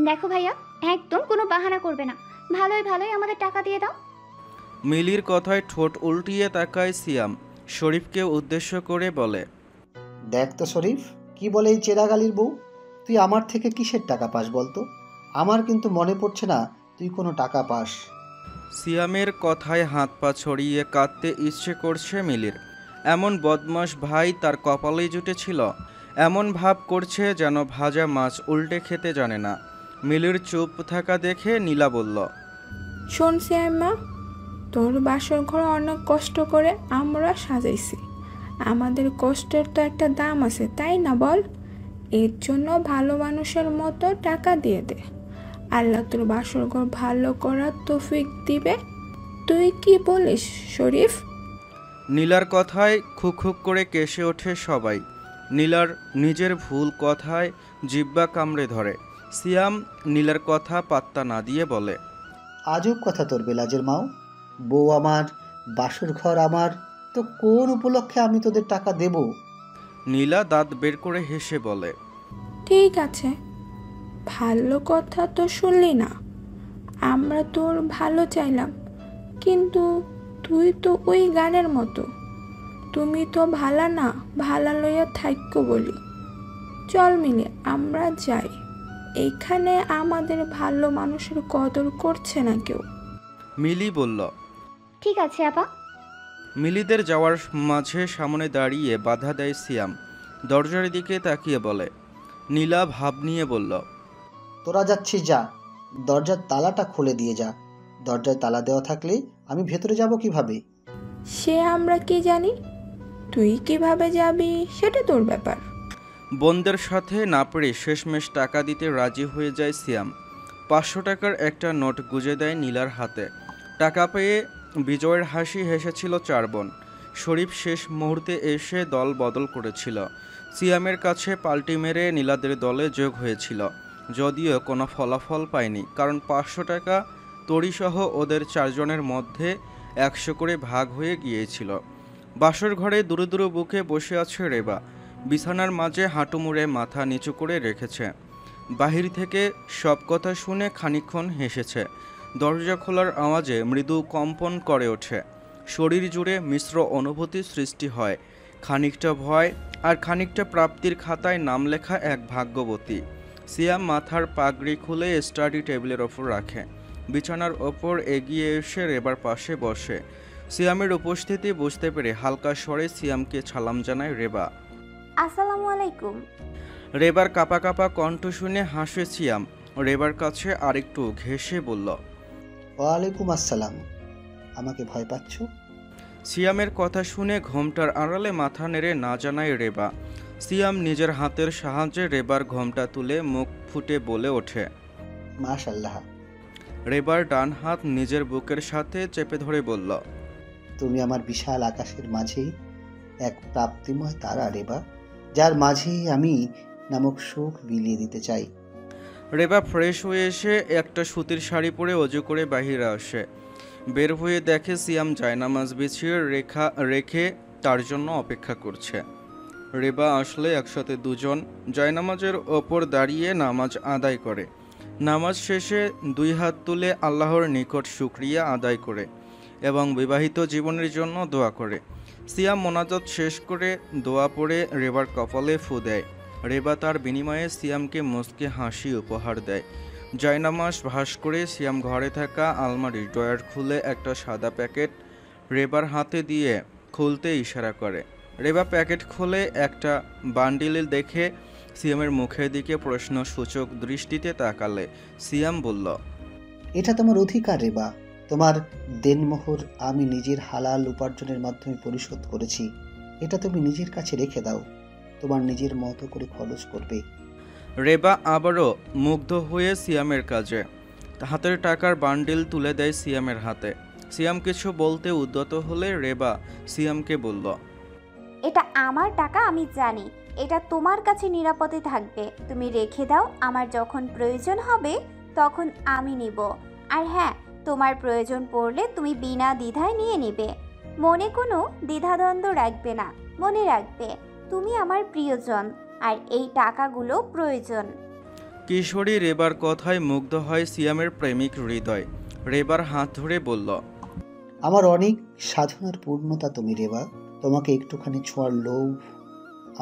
দেখো ভাইয়া, একদম কোনো বাহানা করবে না, ভালোই ভালোই আমাদের টাকা দিয়ে দাও। মিলির কথায় ঠোঁট উল্টিয়ে তাকায় সিয়াম। শরীফকে উদ্দেশ্য করে বলে, দেখ তো শরীফ, কি বলে এই চেরাগালির বউ? তুই আমার থেকে কিসের টাকা পাস বলতো? আমার কিন্তু মনে পড়ছে না তুই কোনো টাকা পাস। সিয়ামের কথায় হাত পা ছড়িয়ে কাঁদতে ইচ্ছে করছে মিলির। এমন বদমাশ ভাই তার কপালেই জুটেছিল। এমন ভাব করছে যেন ভাজা মাছ উল্টে খেতে জানে না। মিলির চুপ থাকা দেখে নীলা বলল, শোন শ্যামা, তোর বাসর ঘর অনেক কষ্ট করে আমরা সাজাইছি, আমাদের কষ্টের তো একটা দাম আছে, তাই না বল? এর জন্য ভালো মানুষের মতো টাকা দিয়ে দে। আল্লাহ তোর বাসর ঘর ভালো করার তৌফিক দিবে। তুই কি বলিস শরীফ? নীলার কথায় খুক খুক করে কেসে ওঠে সবাই। নীলার নিজের ভুল কথায় জিব্বা কামড়ে ধরে। সিয়াম নীলার কথা পাত্তা না দিয়ে বলে, আজব কথা তোর বেলাজের মাও। বউ আমার, বাসর ঘর আমার, তো কোন উপলক্ষে আমি তোদের টাকা দেব? নীলা দাঁত বের করে হেসে বলে, ঠিক আছে, ভালো কথা তো শুনলি না। আমরা তোর ভালো চাইলাম, কিন্তু তুই তো ওই গানের মতো, তুমি তো ভালা না, ভালা লইয়া থাইক্য বলি। চল মিলে আমরা যাই, এখানে আমাদের ভালো মানুষের কদর করছে না কেউ। মিলি বলল, ঠিক আছে আপা। মিলিদের যাওয়ার মাঝে সামনে দাঁড়িয়ে বাধা দেয় সিয়াম। দরজার দিকে তাকিয়ে বলে। নীলা ভাব নিয়ে বলল, তোরা যাচ্ছিস যা, দরজার তালাটা খুলে দিয়ে যা। দরজায় তালা দেওয়া থাকলে আমি ভেতরে যাব কিভাবে? সে আমরা কি জানি, তুই কিভাবে যাবি সেটা তোর ব্যাপার। বোনদের সাথে না পেরে শেষমেশ টাকা দিতে রাজি হয়ে যায় সিয়াম। 500 টাকার একটা নোট গুজে দেয় নীলার হাতে। টাকা পেয়ে বিজয়ের হাসি হেসেছিল 4 বোন। শরীফ শেষ মুহূর্তে এসে দল বদল করেছিল। সিয়ামের কাছে পাল্টি মেরে নীলাদের দলে যোগ হয়েছিল, যদিও কোনো ফলাফল পায়নি, কারণ 500 টাকা তরিসহ ওদের 4 জনের মধ্যে 100 করে ভাগ হয়ে গিয়েছিল। বাসর ঘরে দূরে দূরে বুকে বসে আছে রেবা। বিছানার মাঝে হাঁটু মুড়ে মাথা নিচু করে রেখেছে। বাহির থেকে সব কথা শুনে খানিকক্ষণ হেসেছে। দরজা খোলার আওয়াজে মৃদু কম্পন করে ওঠে। শরীর জুড়ে মিশ্র অনুভূতি সৃষ্টি হয়, খানিকটা ভয় আর খানিকটা প্রাপ্তির খাতায় নাম লেখা এক ভাগ্যবতী। সিয়াম মাথার পাগড়ি খুলে স্টাডি টেবিলের ওপর রাখে। বিছানার ওপর এগিয়ে এসে রেবার পাশে বসে। সিয়ামের উপস্থিতি বুঝতে পেরে হালকা স্বরে সিয়ামকে সালাম জানায় রেবা। আসসালামু আলাইকুম। রেবার কাপা কাপা কণ্ঠ শুনে হাসে সিয়াম। রেবার কাছে আরেকটু ঘেঁষে বলল, ওয়ালাইকুম আসসালাম। আমাকে ভয় পাচ্ছ? সিয়ামের কথা শুনে ঘোমটার আড়ালে মাথা নেড়ে না জানায় রেবা। সিয়াম নিজের হাতের সাহায্যে রেবার ঘোমটা তুলে মুখ ফুটে বলে ওঠে, মাশাআল্লাহ। রেবার ডান হাত নিজের বুকের সাথে চেপে ধরে বলল, তুমি আমার বিশাল আকাশের মাঝে এক প্রাপ্তিময় তারা রেবা, যার মাঝে আমি নামক সুখ বিলিয়ে দিতে চাই। রেবা ফ্রেশ হয়ে এসে একটা সুতির শাড়ি পরে অজু করে বাহিরে আসে। বের হয়ে দেখে সিয়াম জায়নামাজ বিছিয়ে রেখে তার জন্য অপেক্ষা করছে। রেবা আসলে একসাথে দুজন জায়নামাজের ওপর দাঁড়িয়ে নামাজ আদায় করে। নামাজ শেষে 2 হাত তুলে আল্লাহর নিকট শুকরিয়া আদায় করে এবং বিবাহিত জীবনের জন্য দোয়া করে। সিয়াম মোনাজাত শেষ করে দোয়া পড়ে রেবার কপালে ফু দেয়। রেবা তার বিনিময়ে সিয়ামকে মুচকে হাসি উপহার দেয়। জায়নামাজ ভাস করে সিয়াম ঘরে থাকা আলমারির ড্রয়ার খুলে একটা সাদা প্যাকেট রেবার হাতে দিয়ে খুলতে ইশারা করে। রেবা প্যাকেট খুলে একটা বান্ডিল দেখে সিয়ামের মুখের দিকে প্রশ্নসূচক দৃষ্টিতে তাকালে সিয়াম বলল, এটা তোমার অধিকার রেবা। তোমার দেনমোহর আমি নিজের হালাল উপার্জনের মাধ্যমে পরিশোধ করেছি। এটা তুমি নিজের কাছে রেখে দাও, তোমার নিজের মতো করে খরচ করবে। রেবা আবারও মুগ্ধ হয়ে সিয়ামের কাজে হাতের টাকার বান্ডিল তুলে দেয় সিয়ামের হাতে। সিয়াম কিছু বলতে উদ্যত হলে রেবা সিয়ামকে বলল, এটা আমার টাকা, আমি জানি এটা তোমার কাছে নিরাপদে থাকবে। তুমি রেখে দাও, আমার যখন প্রয়োজন হবে তখন আমি নিব। আর হ্যাঁ, তোমার প্রয়োজন পড়লে তুমি বিনা দ্বিধায় নিয়ে নিবে, মনে কোনো দ্বিধাদ্বন্দ্ব রাখবে না। মনে রাখবে তুমি আমার প্রিয়জন, আর এই টাকাগুলো প্রয়োজন। কিশোরী রেবার কথায় মুগ্ধ হয় সিয়ামের প্রেমিক হৃদয়। রেবার হাত ধরে বলল, আমার অনেক সাধনার পূর্ণতা তুমি রেবা। তোমাকে একটুখানি ছোঁয়ার লোভ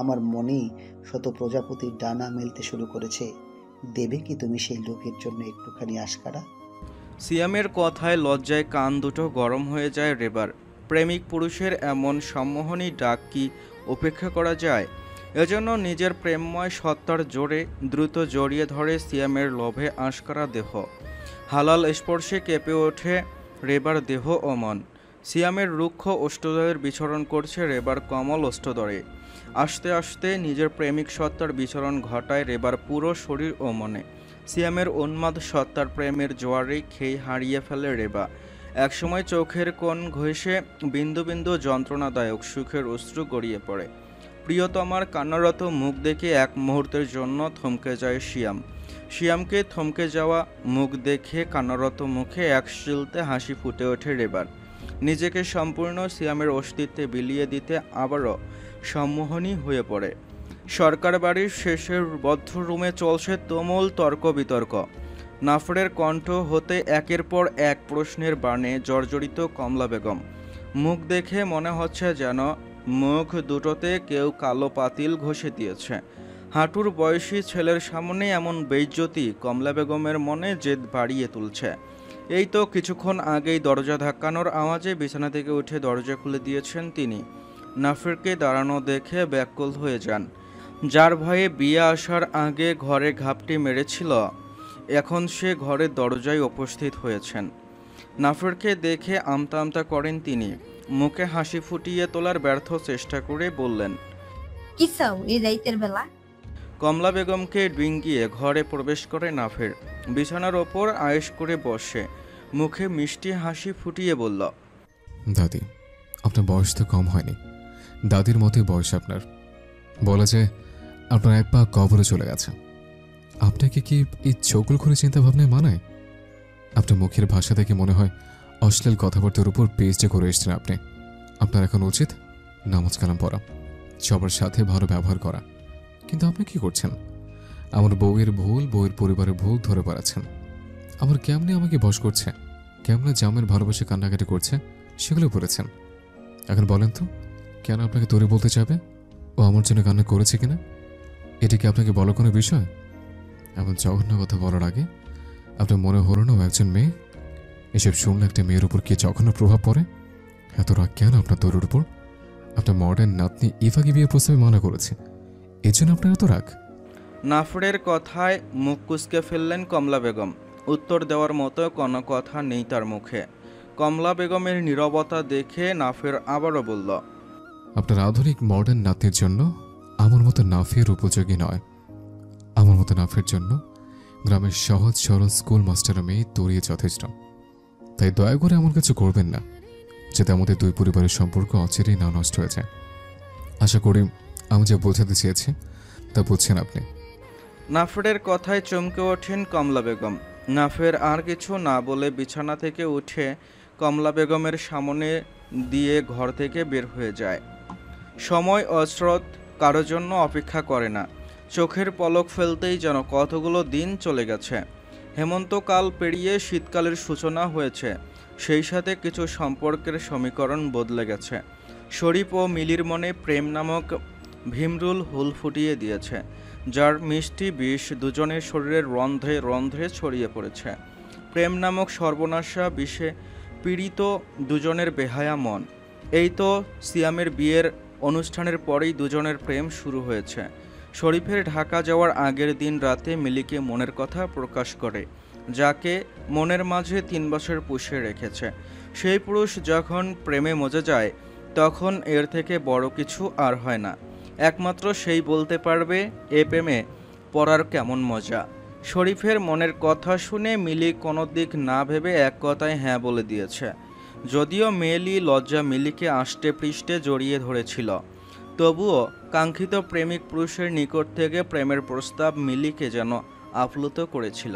আমার মনে শত প্রজাপতির ডানা মেলতে শুরু করেছে। দেবে কি তুমি সেই লোভের জন্য একটুখানি আশকারা? সিয়ামের কথায় লজ্জায় কান দুটো গরম হয়ে যায় রেবার। প্রেমিক পুরুষের এমন সম্মোহনী ডাক কি উপেক্ষা করা যায়? এজন্য নিজের প্রেমময় সত্তার জোরে দ্রুত জড়িয়ে ধরে সিয়ামের লোভে আশকারা দেহ। হালাল স্পর্শে কেঁপে ওঠে রেবার দেহ ও মন। সিয়ামের রুক্ষ ওষ্ঠদয়ের বিচরণ করছে রেবার কমল ওষ্ঠদরে। আস্তে আস্তে নিজের প্রেমিক সত্তার বিচরণ ঘটায় রেবার পুরো শরীর ও মনে। সিয়ামের উন্মাদ সত্তার প্রেমের জোয়ারে খেয়ে হারিয়ে ফেলে রেবা। একসময় চোখের কোণ ঘষে বিন্দু বিন্দু যন্ত্রণাদায়ক সুখের অশ্রু গড়িয়ে পড়ে। প্রিয়তমার কান্নারত মুখ দেখে এক মুহূর্তের জন্য থমকে যায় সিয়াম। সিয়ামকে থমকে যাওয়া মুখ দেখে কান্নারত মুখে এক শিলতে হাসি ফুটে ওঠে রেবার। নিজেকে সম্পূর্ণ সিয়ামের অস্তিত্বে বিলিয়ে দিতে আবারও সম্মোহনী হয়ে পড়ে। সরকার বাড়ির শেষের বদ্ধ রুমে চলছে তুমুল তর্ক বিতর্ক। নাফরের কণ্ঠ হতে একের পর এক প্রশ্নের বাণে জর্জরিত কমলা বেগম। মুখ দেখে মনে হচ্ছে যেন মুখ দুটোতে কেউ কালো পাতিল ঘষে দিয়েছে। হাঁটুর বয়সী ছেলের সামনে এমন বেইজ্জতি কমলা বেগমের মনে জেদ বাড়িয়ে তুলছে। এই তো কিছুক্ষণ আগেই দরজা ধাক্কানোর আওয়াজে বিছানা থেকে উঠে দরজা খুলে দিয়েছেন তিনি। নাফিরকে দাঁড়ানো দেখে ব্যাকুল হয়ে যান। যার ভয়ে বিয়ে আসার আগে ঘরে ঘাপটি মেরেছিল, এখন সে ঘরের দরজায় উপস্থিত হয়েছেন। নাফিরকে দেখে আমতা আমতা করেন তিনি। মুখে হাসি ফুটিয়ে তোলার ব্যর্থ চেষ্টা করে বললেন, কি চাও এই রাইতের বেলা? কমলা বেগমকে ডিঙ্গিয়ে ঘরে প্রবেশ করে নাফির। বিছানার ওপর আয়েশ করে বসে মুখে মিষ্টি হাসি ফুটিয়ে বলল, দাদি, আপনার বয়স তো কম হয়নি। দাদির মতোই বয়স আপনার। বলা যায় আপনার এক পা কবরে চলে গেছে। আপনাকে কি এই চোখল করে চিন্তা ভাবনায় মানায়? আপনার মুখের ভাষা থেকে মনে হয় অশ্লীল কথাবার্তার উপর পিএইচডি করে এসেছেন আপনি। আপনার এখন উচিত নামাজ কালাম পড়া, সবার সাথে ভালো ব্যবহার করা। কিন্তু আপনি কি করছেন? আমার বউয়ের ভুল, বউয়ের পরিবারের ভুল ধরে বেড়াচ্ছেন। আমার কেমনে আমাকে বশ করছে, কেমনে জামের ভালোবাসে কান্নাকাটি করছে সেগুলো বলেছেন। এখন বলেন তো, কেন আপনাকে তোরে বলতে চাবে ও আমার জন্য কান্না করেছে কিনা? এটা কি আপনাকে বলার কোনো বিষয়? এমন জঘন্য কথা বলার আগে আপনার মনে হলো না ও একজন মেয়ে? এসব শুনলে একটা মেয়ের উপর কি জঘন্য প্রভাব পড়ে? এত রাগ কেন আপনার তোরের উপর? আপনার মডার্ন নাতনি ইভাকে বিয়ে প্রস্তাবে মানা করেছে, এর জন্য আপনার এত রাগ? নাফরের কথায় মুখ কুঁচকে ফেললেন কমলা বেগম। উত্তর দেওয়ার মতো কোনো কথা নেই তার মুখে। কমলা বেগমের নীরবতা দেখে নাফের আবারও বলল, আপনার আধুনিক মডার্ন নাতনির জন্য আমার মতো নাফের উপযোগী নয়। আমার মতো নাফের জন্য গ্রামের সহজ সরল স্কুল মাস্টার মেয়ে তরিয়ে যথেষ্ট। তাই দয়া করে এমন কিছু করবেন না যাতে আমাদের দুই পরিবারের সম্পর্ক অচিরেই না নষ্ট হয়ে যায়। আশা করি আমি যা বোঝাতে চেয়েছি তা বুঝছেন আপনি। নাফেরের কথায় চমকে ওঠেন কমলা বেগম। নাফের আর কিছু না বলে বিছানা থেকে উঠে কমলা বেগমের সামনে দিয়ে ঘর থেকে বের হয়ে যায়। সময় অস্রোত কারো জন্য অপেক্ষা করে না। চোখের পলক ফেলতেই যেন কতগুলো দিন চলে গেছে। হেমন্তকাল পেরিয়ে শীতকালের সূচনা হয়েছে। সেই সাথে কিছু সম্পর্কের সমীকরণ বদলে গেছে। শরীফ ও মিলির মনে প্রেম নামক ভীমরুল হুল ফুটিয়ে দিয়েছে, যার মিষ্টি বিষ দুজনের শরীরের রন্ধ্রে রন্ধ্রে ছড়িয়ে পড়েছে। প্রেম নামক সর্বনাশা বিষে পীড়িত দুজনের বেহায়া মন। এই তো সিয়ামের বিয়ের অনুষ্ঠানের পরেই দুজনের প্রেম শুরু হয়েছে। শরীফের ঢাকা যাওয়ার আগের দিন রাতে মিলিকে মনের কথা প্রকাশ করে, যাকে মনের মাঝে 3 বছর পুষে রেখেছে। সেই পুরুষ যখন প্রেমে মজে যায় তখন এর থেকে বড় কিছু আর হয় না। একমাত্র সেই বলতে পারবে এ প্রেমে পড়ার কেমন মজা। শরীফের মনের কথা শুনে মিলি কোনো দিক না ভেবে এক কথায় হ্যাঁ বলে দিয়েছে। যদিও মেয়েলি লজ্জা মিলিকে আষ্টে পৃষ্ঠে জড়িয়ে ধরেছিল, তবুও কাঙ্ক্ষিত প্রেমিক পুরুষের নিকট থেকে প্রেমের প্রস্তাব মিলিকে যেন আপ্লুত করেছিল।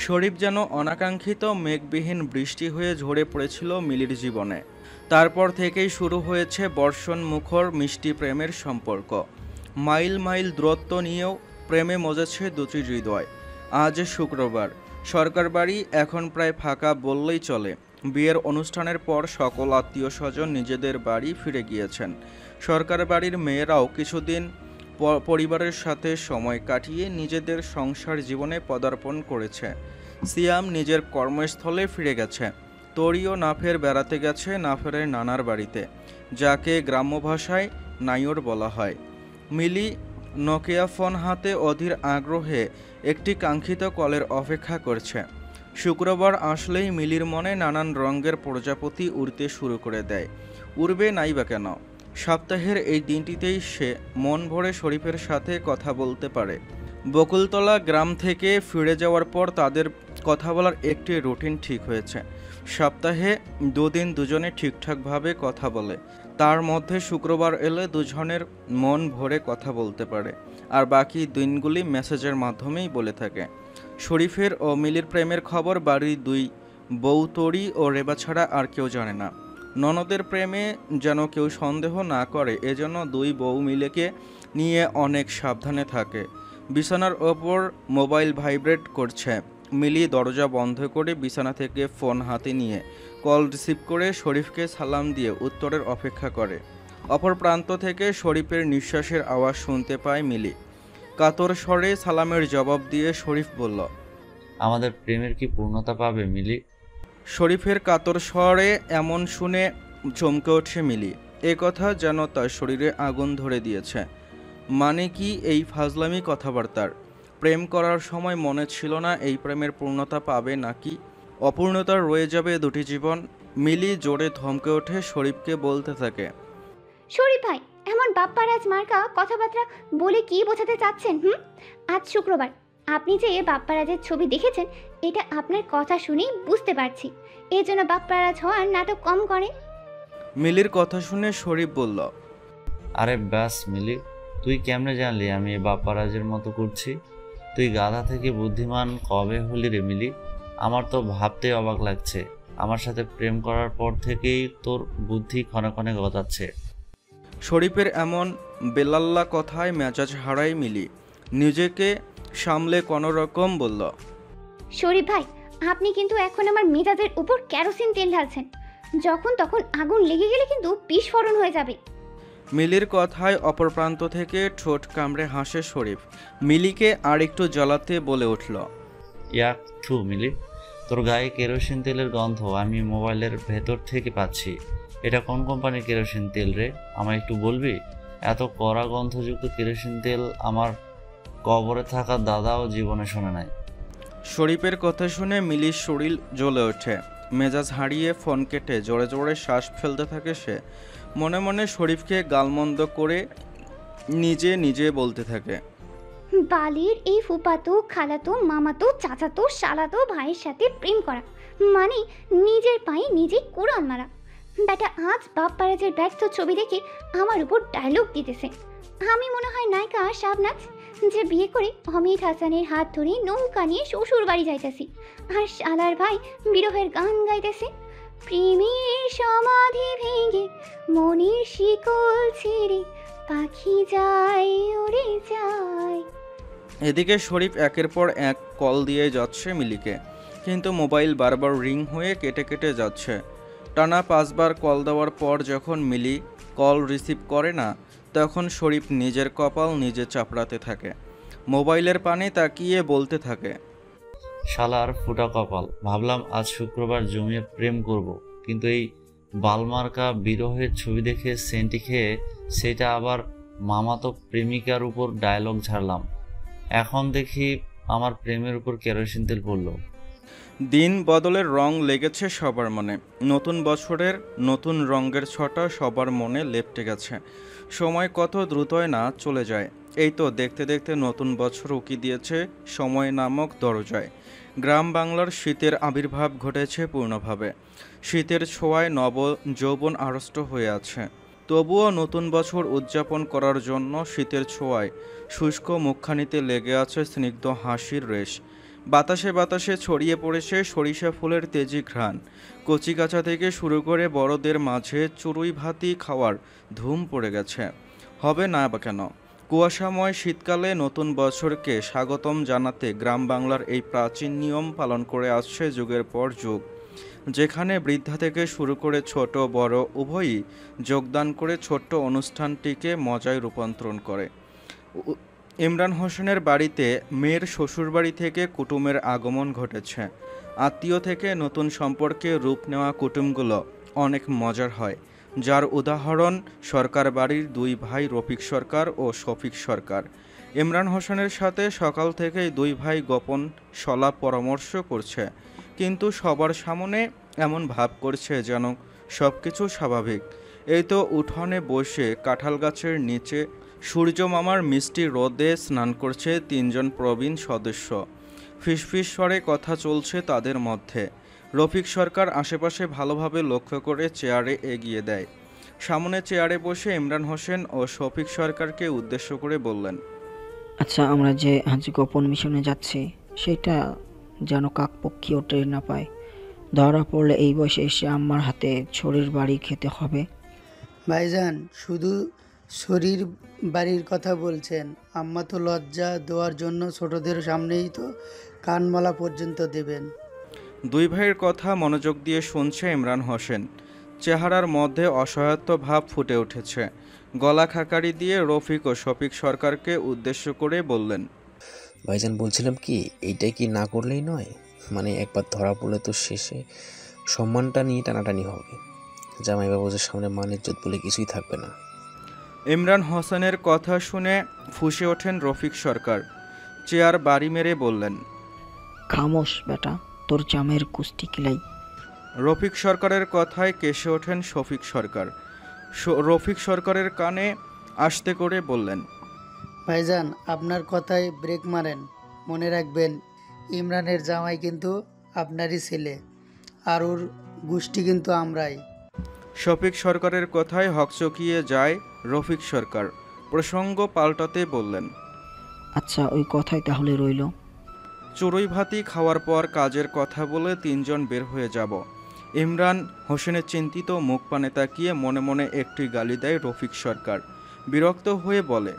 শরীফ যেন অনাকাঙ্ক্ষিত মেঘবিহীন বৃষ্টি হয়ে ঝরে পড়েছিল মিলির জীবনে। তারপর থেকেই শুরু হয়েছে বর্ষণ মুখর মিষ্টি প্রেমের সম্পর্ক। মাইল মাইল দূরত্ব নিয়েও প্রেমে মজেছে দুটি হৃদয়। আজ শুক্রবার, সরকার বাড়ি এখন প্রায় ফাঁকা বললেই চলে। বিয়ের অনুষ্ঠানের পর সকল আত্মীয় স্বজন নিজেদের বাড়ি ফিরে গিয়েছেন। সরকার বাড়ির মেয়েরাও কিছুদিন পরিবারের সাথে সময় কাটিয়ে নিজেদের সংসার জীবনে পদার্পণ করেছে। সিয়াম নিজের কর্মস্থলে ফিরে গেছে। তরিও নাফের বেড়াতে গেছে নাফেরের নানার বাড়িতে, যাকে গ্রাম্য ভাষায় নাইর বলা হয়। মিলি নোকিয়া ফোন হাতে অধীর আগ্রহে একটি কাঙ্ক্ষিত কলের অপেক্ষা করছে। শুক্রবার আসলেই মিলির মনে নানান রঙের প্রজাপতি উড়তে শুরু করে দেয়। উড়বে নাই বা কেন? সপ্তাহের এই দিনটিতেই সে মন ভরে শরীফের সাথে কথা বলতে পারে। বকুলতলা গ্রাম থেকে ফিরে যাওয়ার পর তাদের কথা বলার একটি রুটিন ঠিক হয়েছে। সপ্তাহে দুদিন দুজনে ঠিকঠাকভাবে কথা বলে। তার মধ্যে শুক্রবার এলে দুজনের মন ভরে কথা বলতে পারে, আর বাকি দিনগুলি মেসেজের মাধ্যমেই বলে থাকে। শরীফের ও মিলির প্রেমের খবর বাড়ির দুই বউ তরি ও রেবা ছাড়া আর কেউ জানে না। ননদের প্রেমে যেন কেউ সন্দেহ না করে, এজন্য দুই বউ মিলেকে নিয়ে অনেক সাবধানে থাকে। বিছানার ওপর মোবাইল ভাইব্রেট করছে। মিলি দরজা বন্ধ করে বিছানা থেকে ফোন হাতে নিয়ে কল রিসিভ করে শরীফকে সালাম দিয়ে উত্তরের অপেক্ষা করে। অপর প্রান্ত থেকে শরীফের নিঃশ্বাসের আওয়াজ শুনতে পায় মিলি। কাতর স্বরে সালামের জবাব দিয়ে শরীফ বলল, আমাদের প্রেমের কি পূর্ণতা পাবে মিলি? শরীফের কাতর স্বরে এমন শুনে চমকে ওঠে মিলি। এ কথা যেন তার শরীরে আগুন ধরে দিয়েছে। মানে কি এই ফাজলামি কথাবার্তার? প্রেম করার সময় মনে ছিল না এই প্রেমের পূর্ণতা পাবে, নাকি অপূর্ণতা রয়ে যাবে দুটি জীবন? মিলি জোরে ধমকে ওঠে শরীফকে বলতে থাকে, শরীফ ভাই, এমন বাপ্পারাজ মার্কা কথাবার্তা বলে কি বোঝাতে চাচ্ছেন? আজ শুক্রবার, আপনি যে বাপ্পারাজের ছবি দেখেছেন এটা আপনার কথা শুনেই বুঝতে পারছি। এর জন্য বাপ্পারাজ হওয়ার নাটক কম করে। মিলির কথা শুনে শরীফ বলল, আরে ব্যাস মিলি, তুই কেমনে জানলি আমি বাপ্পারাজের মতো করছি? তুই গাধা থেকে বুদ্ধিমান কবে হলি রে মিলি? আমার তো ভাবতেই অবাক লাগছে। আমার সাথে প্রেম করার পর থেকেই তোর বুদ্ধি ক্ষণে ক্ষণে গজাচ্ছে। শরীফের এমন বেলাল্লা কথায় মেজাজ হারায় মিলি। নিজেকে সামলে কোনো রকম বলল, শরীফ ভাই, আপনি কিন্তু এখন আমার মেজাজের উপর কেরোসিন তেল ঢালছেন। যখন তখন আগুন লেগে গেলে কিন্তু বিস্ফোরণ হয়ে যাবে। মিলির কথায় অপর প্রান্ত থেকে ঠোঁট কামড়ে হাসে শরীফ। মিলিকে আর একটু জ্বালাতে বলে উঠল, ইয়াক থু মিলি, তোর গায়ে কেরোসিন তেলের গন্ধ আমি মোবাইলের ভেতর থেকে পাচ্ছি। এটা কোন কোম্পানির কেরোসিন তেল রে? আমায় একটু বলবি? এত কড়া গন্ধযুক্ত কেরোসিন তেল আমার কবরে থাকা দাদাও জীবনে শোনে নাই। শরীফের কথা শুনে মিলির শরীর জ্বলে ওঠে। মেজাজ হারিয়ে ফোন কেটে জোরে জোরে শ্বাস ফেলতে থাকে সে। মনে মনে শরীফকে গালমন্দ করে নিজে নিজে বলতে থাকে, বালির এই ফুপাতো, খালাতো, মামাতো, চাচাতো, শালাতো ভাইয়ের সাথে প্রেম করা মানে নিজের পায়ে নিজেই কুড়াল মারা। বেটা আজ বাপ্পারাজের ব্যর্থ ছবি দেখে আমার উপর ডায়লগ দিতেছে। আমি মনে হয় নায়িকা শাবনাজ, যে বিয়ে করে অমিত হাসানের হাত ধরে নৌকা নিয়ে শ্বশুর বাড়ি যাইতেছি, আর শালার ভাই বিরহের গান গাইতেছে। প্রেমের সমাধি ভেঙে মনের শিকল ছেড়ে পাখি যায় উড়ে যায়। এদিকে শরীফ একের পর এক কল দিয়ে যাচ্ছে মিলিকে, কিন্তু মোবাইল বারবার রিং হয়ে কেটে কেটে যাচ্ছে। টানা 5 বার কল দেওয়ার পর যখন মিলি কল রিসিভ করে না, তখন শরীফ নিজের কপাল নিজে চাপড়াতে থাকে। মোবাইলের পানে তাকিয়ে বলতে থাকে, শালার ফুটা কপাল, ভাবলাম আজ শুক্রবার জমিয়ে প্রেম করব, কিন্তু এই বালমার্কা বিরহের ছবি দেখে সেন্টি খেয়ে সেটা আবার মামাতো প্রেমিকার উপর ডায়লগ ছাড়লাম। এখন দেখি আমার প্রেমের উপর কেরোসিন তেল পড়লো। দিন বদলের রং লেগেছে সবার মনে। নতুন বছরের নতুন রঙের ছটা সবার মনে লেপ্টে গেছে। সময় কত দ্রুতই না চলে যায়। এই তো দেখতে দেখতে নতুন বছর উকি দিয়েছে সময় নামক দরজায়। গ্রাম বাংলার শীতের আবির্ভাব ঘটেছে পূর্ণভাবে। শীতের ছোঁয়ায় নব যৌবন আড়ষ্ট হয়ে আছে। তবুও নতুন বছর উদযাপন করার জন্য শীতের ছোঁয়ায় শুষ্ক মুখখানিতে লেগে আছে স্নিগ্ধ হাসির রেশ। বাতাসে বাতাসে ছড়িয়ে পড়েছে সরিষা ফুলের তেজি ঘ্রাণ। কচিকাঁচা থেকে শুরু করে বড়দের মাঝে চুরুই ভাতি খাওয়ার ধুম পড়ে গেছে। হবে না বা কেন? কুয়াশাময় শীতকালে নতুন বছরকে স্বাগতম জানাতে গ্রাম বাংলার এই প্রাচীন নিয়ম পালন করে আসছে যুগের পর যুগ, যেখানে বৃদ্ধা থেকে শুরু করে ছোট বড় উভয়ই যোগদান করে ছোট্ট অনুষ্ঠানটিকে মজায় রূপান্তরণ করে। ইমরান হোসেনের বাড়িতে মেয়ের শ্বশুরবাড়ি থেকে কুটুমের আগমন ঘটেছে। আত্মীয় থেকে নতুন সম্পর্কে রূপ নেওয়া কুটুমগুলো অনেক মজার হয়, যার উদাহরণ সরকার বাড়ির দুই ভাই রফিক সরকার ও শফিক সরকার। ইমরান হোসেনের সাথে সকাল থেকেই দুই ভাই গোপন সলাপ পরামর্শ করছে, কিন্তু সবার সামনে এমন ভাব করছে যেন সব কিছু স্বাভাবিক। এই তো উঠোনে বসে কাঁঠাল গাছের নিচে সূর্য মামার মিষ্টি রোদে স্নান করছে তিনজন প্রবীণ সদস্য। ফিসফিস স্বরে কথা চলছে তাদের মধ্যে। রফিক সরকার আশেপাশে ভালোভাবে লক্ষ্য করে চেয়ারে এগিয়ে দেয়। সামনে চেয়ারে বসে ইমরান হোসেন ও শফিক সরকারকে উদ্দেশ্য করে বললেন, আচ্ছা, আমরা যে আজ গোপন মিশনে যাচ্ছি সেটা যেন কাকপক্ষীও টের না পায়। ধরা পড়লে এই বয়সে এসে আম্মার হাতে ছড়ির বাড়ি খেতে হবে। ভাইজান, শুধু শরীর বাড়ির কথা বলছেন? আম্মা তো লজ্জা দেওয়ার জন্য ছোটদের সামনেই তো কানমালা পর্যন্ত দেবেন। দুই ভাইয়ের কথা মনোযোগ দিয়ে শুনছে ইমরান হোসেন। চেহারার মধ্যে অসহায়ত্ব ভাব ফুটে উঠেছে। গলা খাকারি দিয়ে রফিক ও শফিক সরকারকে উদ্দেশ্য করে বললেন, ভাইজান বলছিলাম কি, এইটাই কি না করলেই নয়? মানে একবার ধরা পড়লে তো শেষে সম্মানটা নিয়ে টানাটানি হবে। জামাইবাবুদের সামনে মান ইজ্জত বলে কিছুই থাকবে না। ইমরান হোসেনের কথা শুনে ফুঁসে ওঠেন রফিক সরকার। চেয়ার বাড়ি মেরে বললেন, খামোশ বেটা, তোর জামের কুস্তি কিলাই। রফিক সরকারের কথায় কেসে ওঠেন শফিক সরকার। রফিক সরকারের কানে আস্তে করে বললেন, ভাইজান, আপনার কথায় ব্রেক মারেন। মনে রাখবেন, ইমরানের জামাই কিন্তু আপনারই ছেলে, আর ওর গোষ্ঠী কিন্তু আমরাই। শফিক সরকারের কথায় হকচকিয়ে যায় রফিক সরকার। প্রসঙ্গ পাল্টাতে বললেন, আচ্ছা, ওই কথাই তাহলে রইল। চড়ুই ভাতি খাওয়ার পর কাজের কথা বলে তিনজন বের হয়ে যাব। ইমরান হোসেনের চিন্তিত মুখ পানে তাকিয়ে মনে মনে একটি গালি দেয় রফিক সরকার। বিরক্ত হয়ে বলে,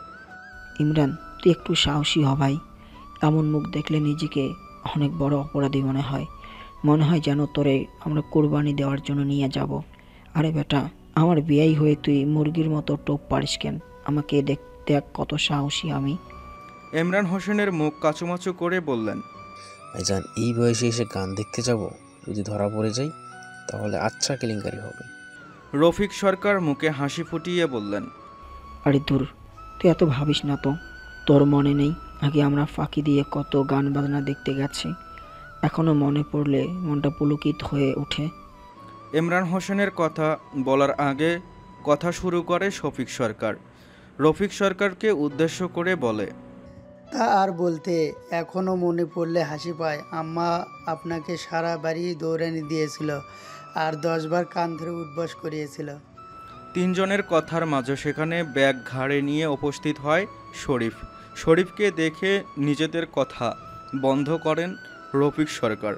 ইমরান, তুই একটু সাহসী হ ভাই। এমন মুখ দেখলে নিজেকে অনেক বড় অপরাধী মনে হয়। মনে হয় যেন তোরে আমরা কোরবানি দেওয়ার জন্য নিয়ে যাব। আরে বেটা, আমার বিয়াই হয়ে তুই মুরগির মতো টোপ পারিস কেন? আমাকে দেখতে কত সাহসী আমি। ইমরান হোসেনের মুখ কাচুমাচু করে বললেন, ভাইজান, এই বয়সে এসে গান দেখতে যাব? যদি ধরা পড়ে যাই তাহলে আচ্ছা কেলেঙ্কারি হবে। রফিক সরকার মুখে হাসি ফুটিয়ে বললেন, আরে দূর, তুই এত ভাবিস না তো। তোর মনে নেই আগে আমরা ফাঁকি দিয়ে কত গান বাজনা দেখতে গেছি? এখনো মনে পড়লে মনটা পুলকিত হয়ে ওঠে। ইমরান হোসেনের কথা বলার আগে কথা শুরু করে শফিক সরকার। রফিক সরকারকে উদ্দেশ্য করে বলে, তা আর বলতে, এখনও মনে পড়লে হাসি পায়। আম্মা আপনাকে সারা বাড়ি দৌড়ানি দিয়েছিল আর 10 বার কান ধরে উঠবস করিয়েছিল। তিনজনের কথার মাঝে সেখানে ব্যাগ ঘাড়ে নিয়ে উপস্থিত হয় শরীফ। শরীফকে দেখে নিজেদের কথা বন্ধ করেন রফিক সরকার।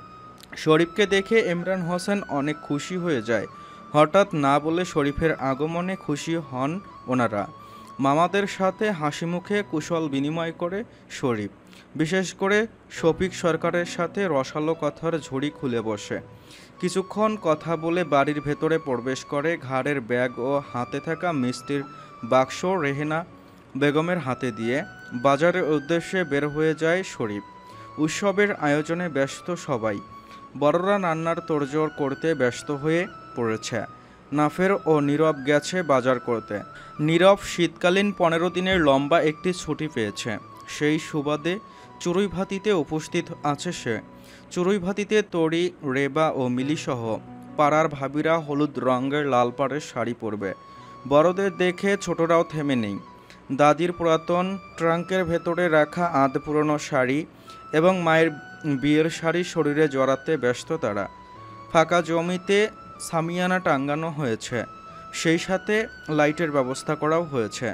শরীফকে দেখে ইমরান হোসেন অনেক খুশি হয়ে যায়। হঠাৎ না বলে শরীফের আগমনে খুশি হন ওনারা। মামাদের সাথে হাসি মুখে কুশল বিনিময় করে শরীফ। বিশেষ করে শফিক সরকারের সাথে রসালো কথার ঝুড়ি খুলে বসে। কিছুক্ষণ কথা বলে বাড়ির ভেতরে প্রবেশ করে। ঘাড়ের ব্যাগ ও হাতে থাকা মিষ্টির বাক্স রেহেনা বেগমের হাতে দিয়ে বাজারের উদ্দেশ্যে বের হয়ে যায় শরীফ। উৎসবের আয়োজনে ব্যস্ত সবাই। বড়রা রান্নার তোড়জোড় করতে ব্যস্ত হয়ে পড়েছে। নাফের ও নীরব গেছে বাজার করতে। নীরব শীতকালীন 15 দিনের লম্বা একটি ছুটি পেয়েছে। সেই সুবাদে চড়ুই ভাতিতে উপস্থিত আছে সে। চড়ুই ভাতিতে তরি, রেবা ও মিলিসহ পাড়ার ভাবিরা হলুদ রঙের লাল পাড়ের শাড়ি পরবে। বড়দের দেখে ছোটরাও থেমে নেই। দাদির পুরাতন ট্রাঙ্কের ভেতরে রাখা আধ পুরনো শাড়ি এবং মায়ের বিয়ের শাড়ি শরীরে জড়াতে ব্যস্ত তারা। ফাঁকা জমিতে সামিয়ানা টাঙ্গানো হয়েছে। সেই সাথে লাইটের ব্যবস্থা করাও হয়েছে,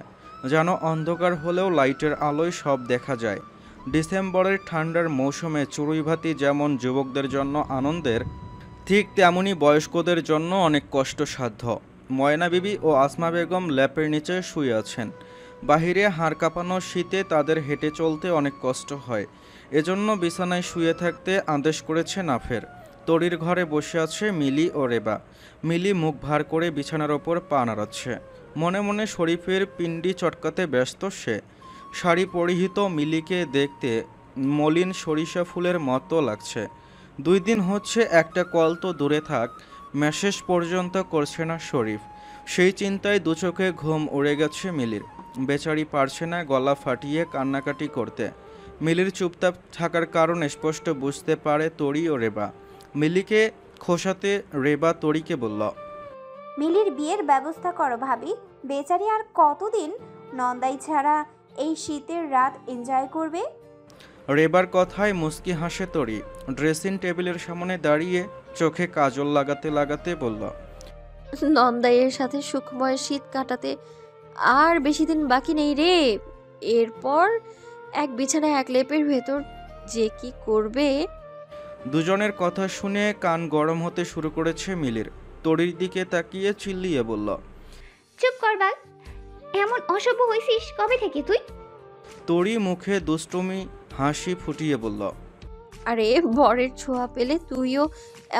যেন অন্ধকার হলেও লাইটের আলোয় সব দেখা যায়। ডিসেম্বরের ঠান্ডার মৌসুমে চড়ুইভাতি যেমন যুবকদের জন্য আনন্দের, ঠিক তেমনি বয়স্কদের জন্য অনেক কষ্টসাধ্য। ময়না বিবি ও আসমা বেগম ল্যাপের নিচে শুয়ে আছেন। বাহিরে হাড় কাঁপানো শীতে তাদের হেঁটে চলতে অনেক কষ্ট হয়। এজন্য বিছানায় শুয়ে থাকতে আদেশ করেছে নাফের। তরির ঘরে বসে আছে মিলি ও রেবা। মিলি মুখ ভার করে বিছানার ওপর পা নাড়াচ্ছে। মনে মনে শরীফের পিণ্ডি চটকাতে ব্যস্ত সে। শাড়ি পরিহিত মিলিকে দেখতে মলিন সরিষা ফুলের মতো লাগছে। 2 দিন হচ্ছে একটা কল তো দূরে থাক, মেসেজ পর্যন্ত করছে না শরীফ। সেই চিন্তায় 2 চোখে ঘুম উড়ে গেছে মিলির। বেচারি পারছে না গলা ফাটিয়ে কান্নাকাটি করতে। মিলির চুপচাপ থাকার কারণ স্পষ্ট বুঝতে পারে তরি ও রেবা। মিলিকে খোসাতে রেবা তরিকে বলল, মিলির বিয়ের ব্যবস্থা করো ভাবি। বেচারি আর কতদিন নন্দাই ছাড়া এই শীতের রাত এনজয় করবে। রেবার কথায় মুস্কি হাসে তরি। ড্রেসিং টেবিলের সামনে দাঁড়িয়ে চোখে কাজল লাগাতে লাগাতে বলল, নন্দাইয়ের সাথে সুখময় শীত কাটাতে আর বেশি দিন বাকি নেই রে। এরপর এক বিছানায় এক লেপের ভেতর যে কি করবে। দুজনের কথা শুনে কান গরম হতে শুরু করেছে মিলির। তরির দিকে তাকিয়ে চিল্লিয়ে বলল, চুপ কর বাল, এমন অসভ্য হয়েছিস কবে থেকে তুই? তরি মুখে দুষ্টুমি হাসি ফুটিয়ে বলল, আরে বরের ছোঁয়া পেলে তুইও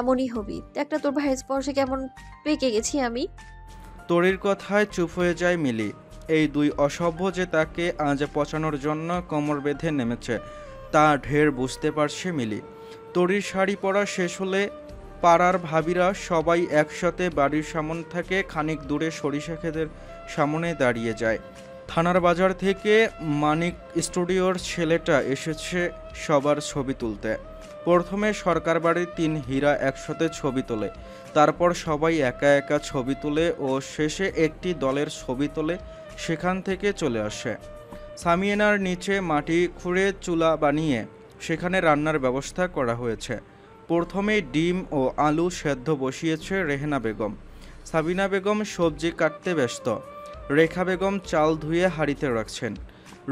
এমনই হবি। একটা তোর ভাইয়ের স্পর্শে কেমন পেকে গেছি আমি। তরির কথায় চুপ হয়ে যায় মিলি। এই দুই অসভ্য যে তাকে আজ পচানোর জন্য কোমর বেঁধে নেমেছে তা ঢের বুঝতে পারছে মিলি। তরির শাড়ি পরা শেষ হলে পাড়ার ভাবিরা সবাই একসাথে বাড়ির সামন থেকে খানিক দূরে সরিষা ক্ষেতের সামনে দাঁড়িয়ে যায়। থানার বাজার থেকে মানিক স্টুডিওর ছেলেটা এসেছে সবার ছবি তুলতে। প্রথমে সরকার বাড়ির 3 হীরা একসাথে ছবি তোলে, তারপর সবাই একা একা ছবি তুলে ও শেষে একটি দলের ছবি তোলে। সেখান থেকে চলে আসে। সামিয়ানার নিচে মাটি খুঁড়ে চুলা বানিয়ে সেখানে রান্নার ব্যবস্থা করা হয়েছে। প্রথমে ডিম ও আলু সেদ্ধ বসিয়েছে রেহেনা বেগম। সাবিনা বেগম সবজি কাটতে ব্যস্ত। রেখা বেগম চাল ধুয়ে হাঁড়িতে রাখছেন।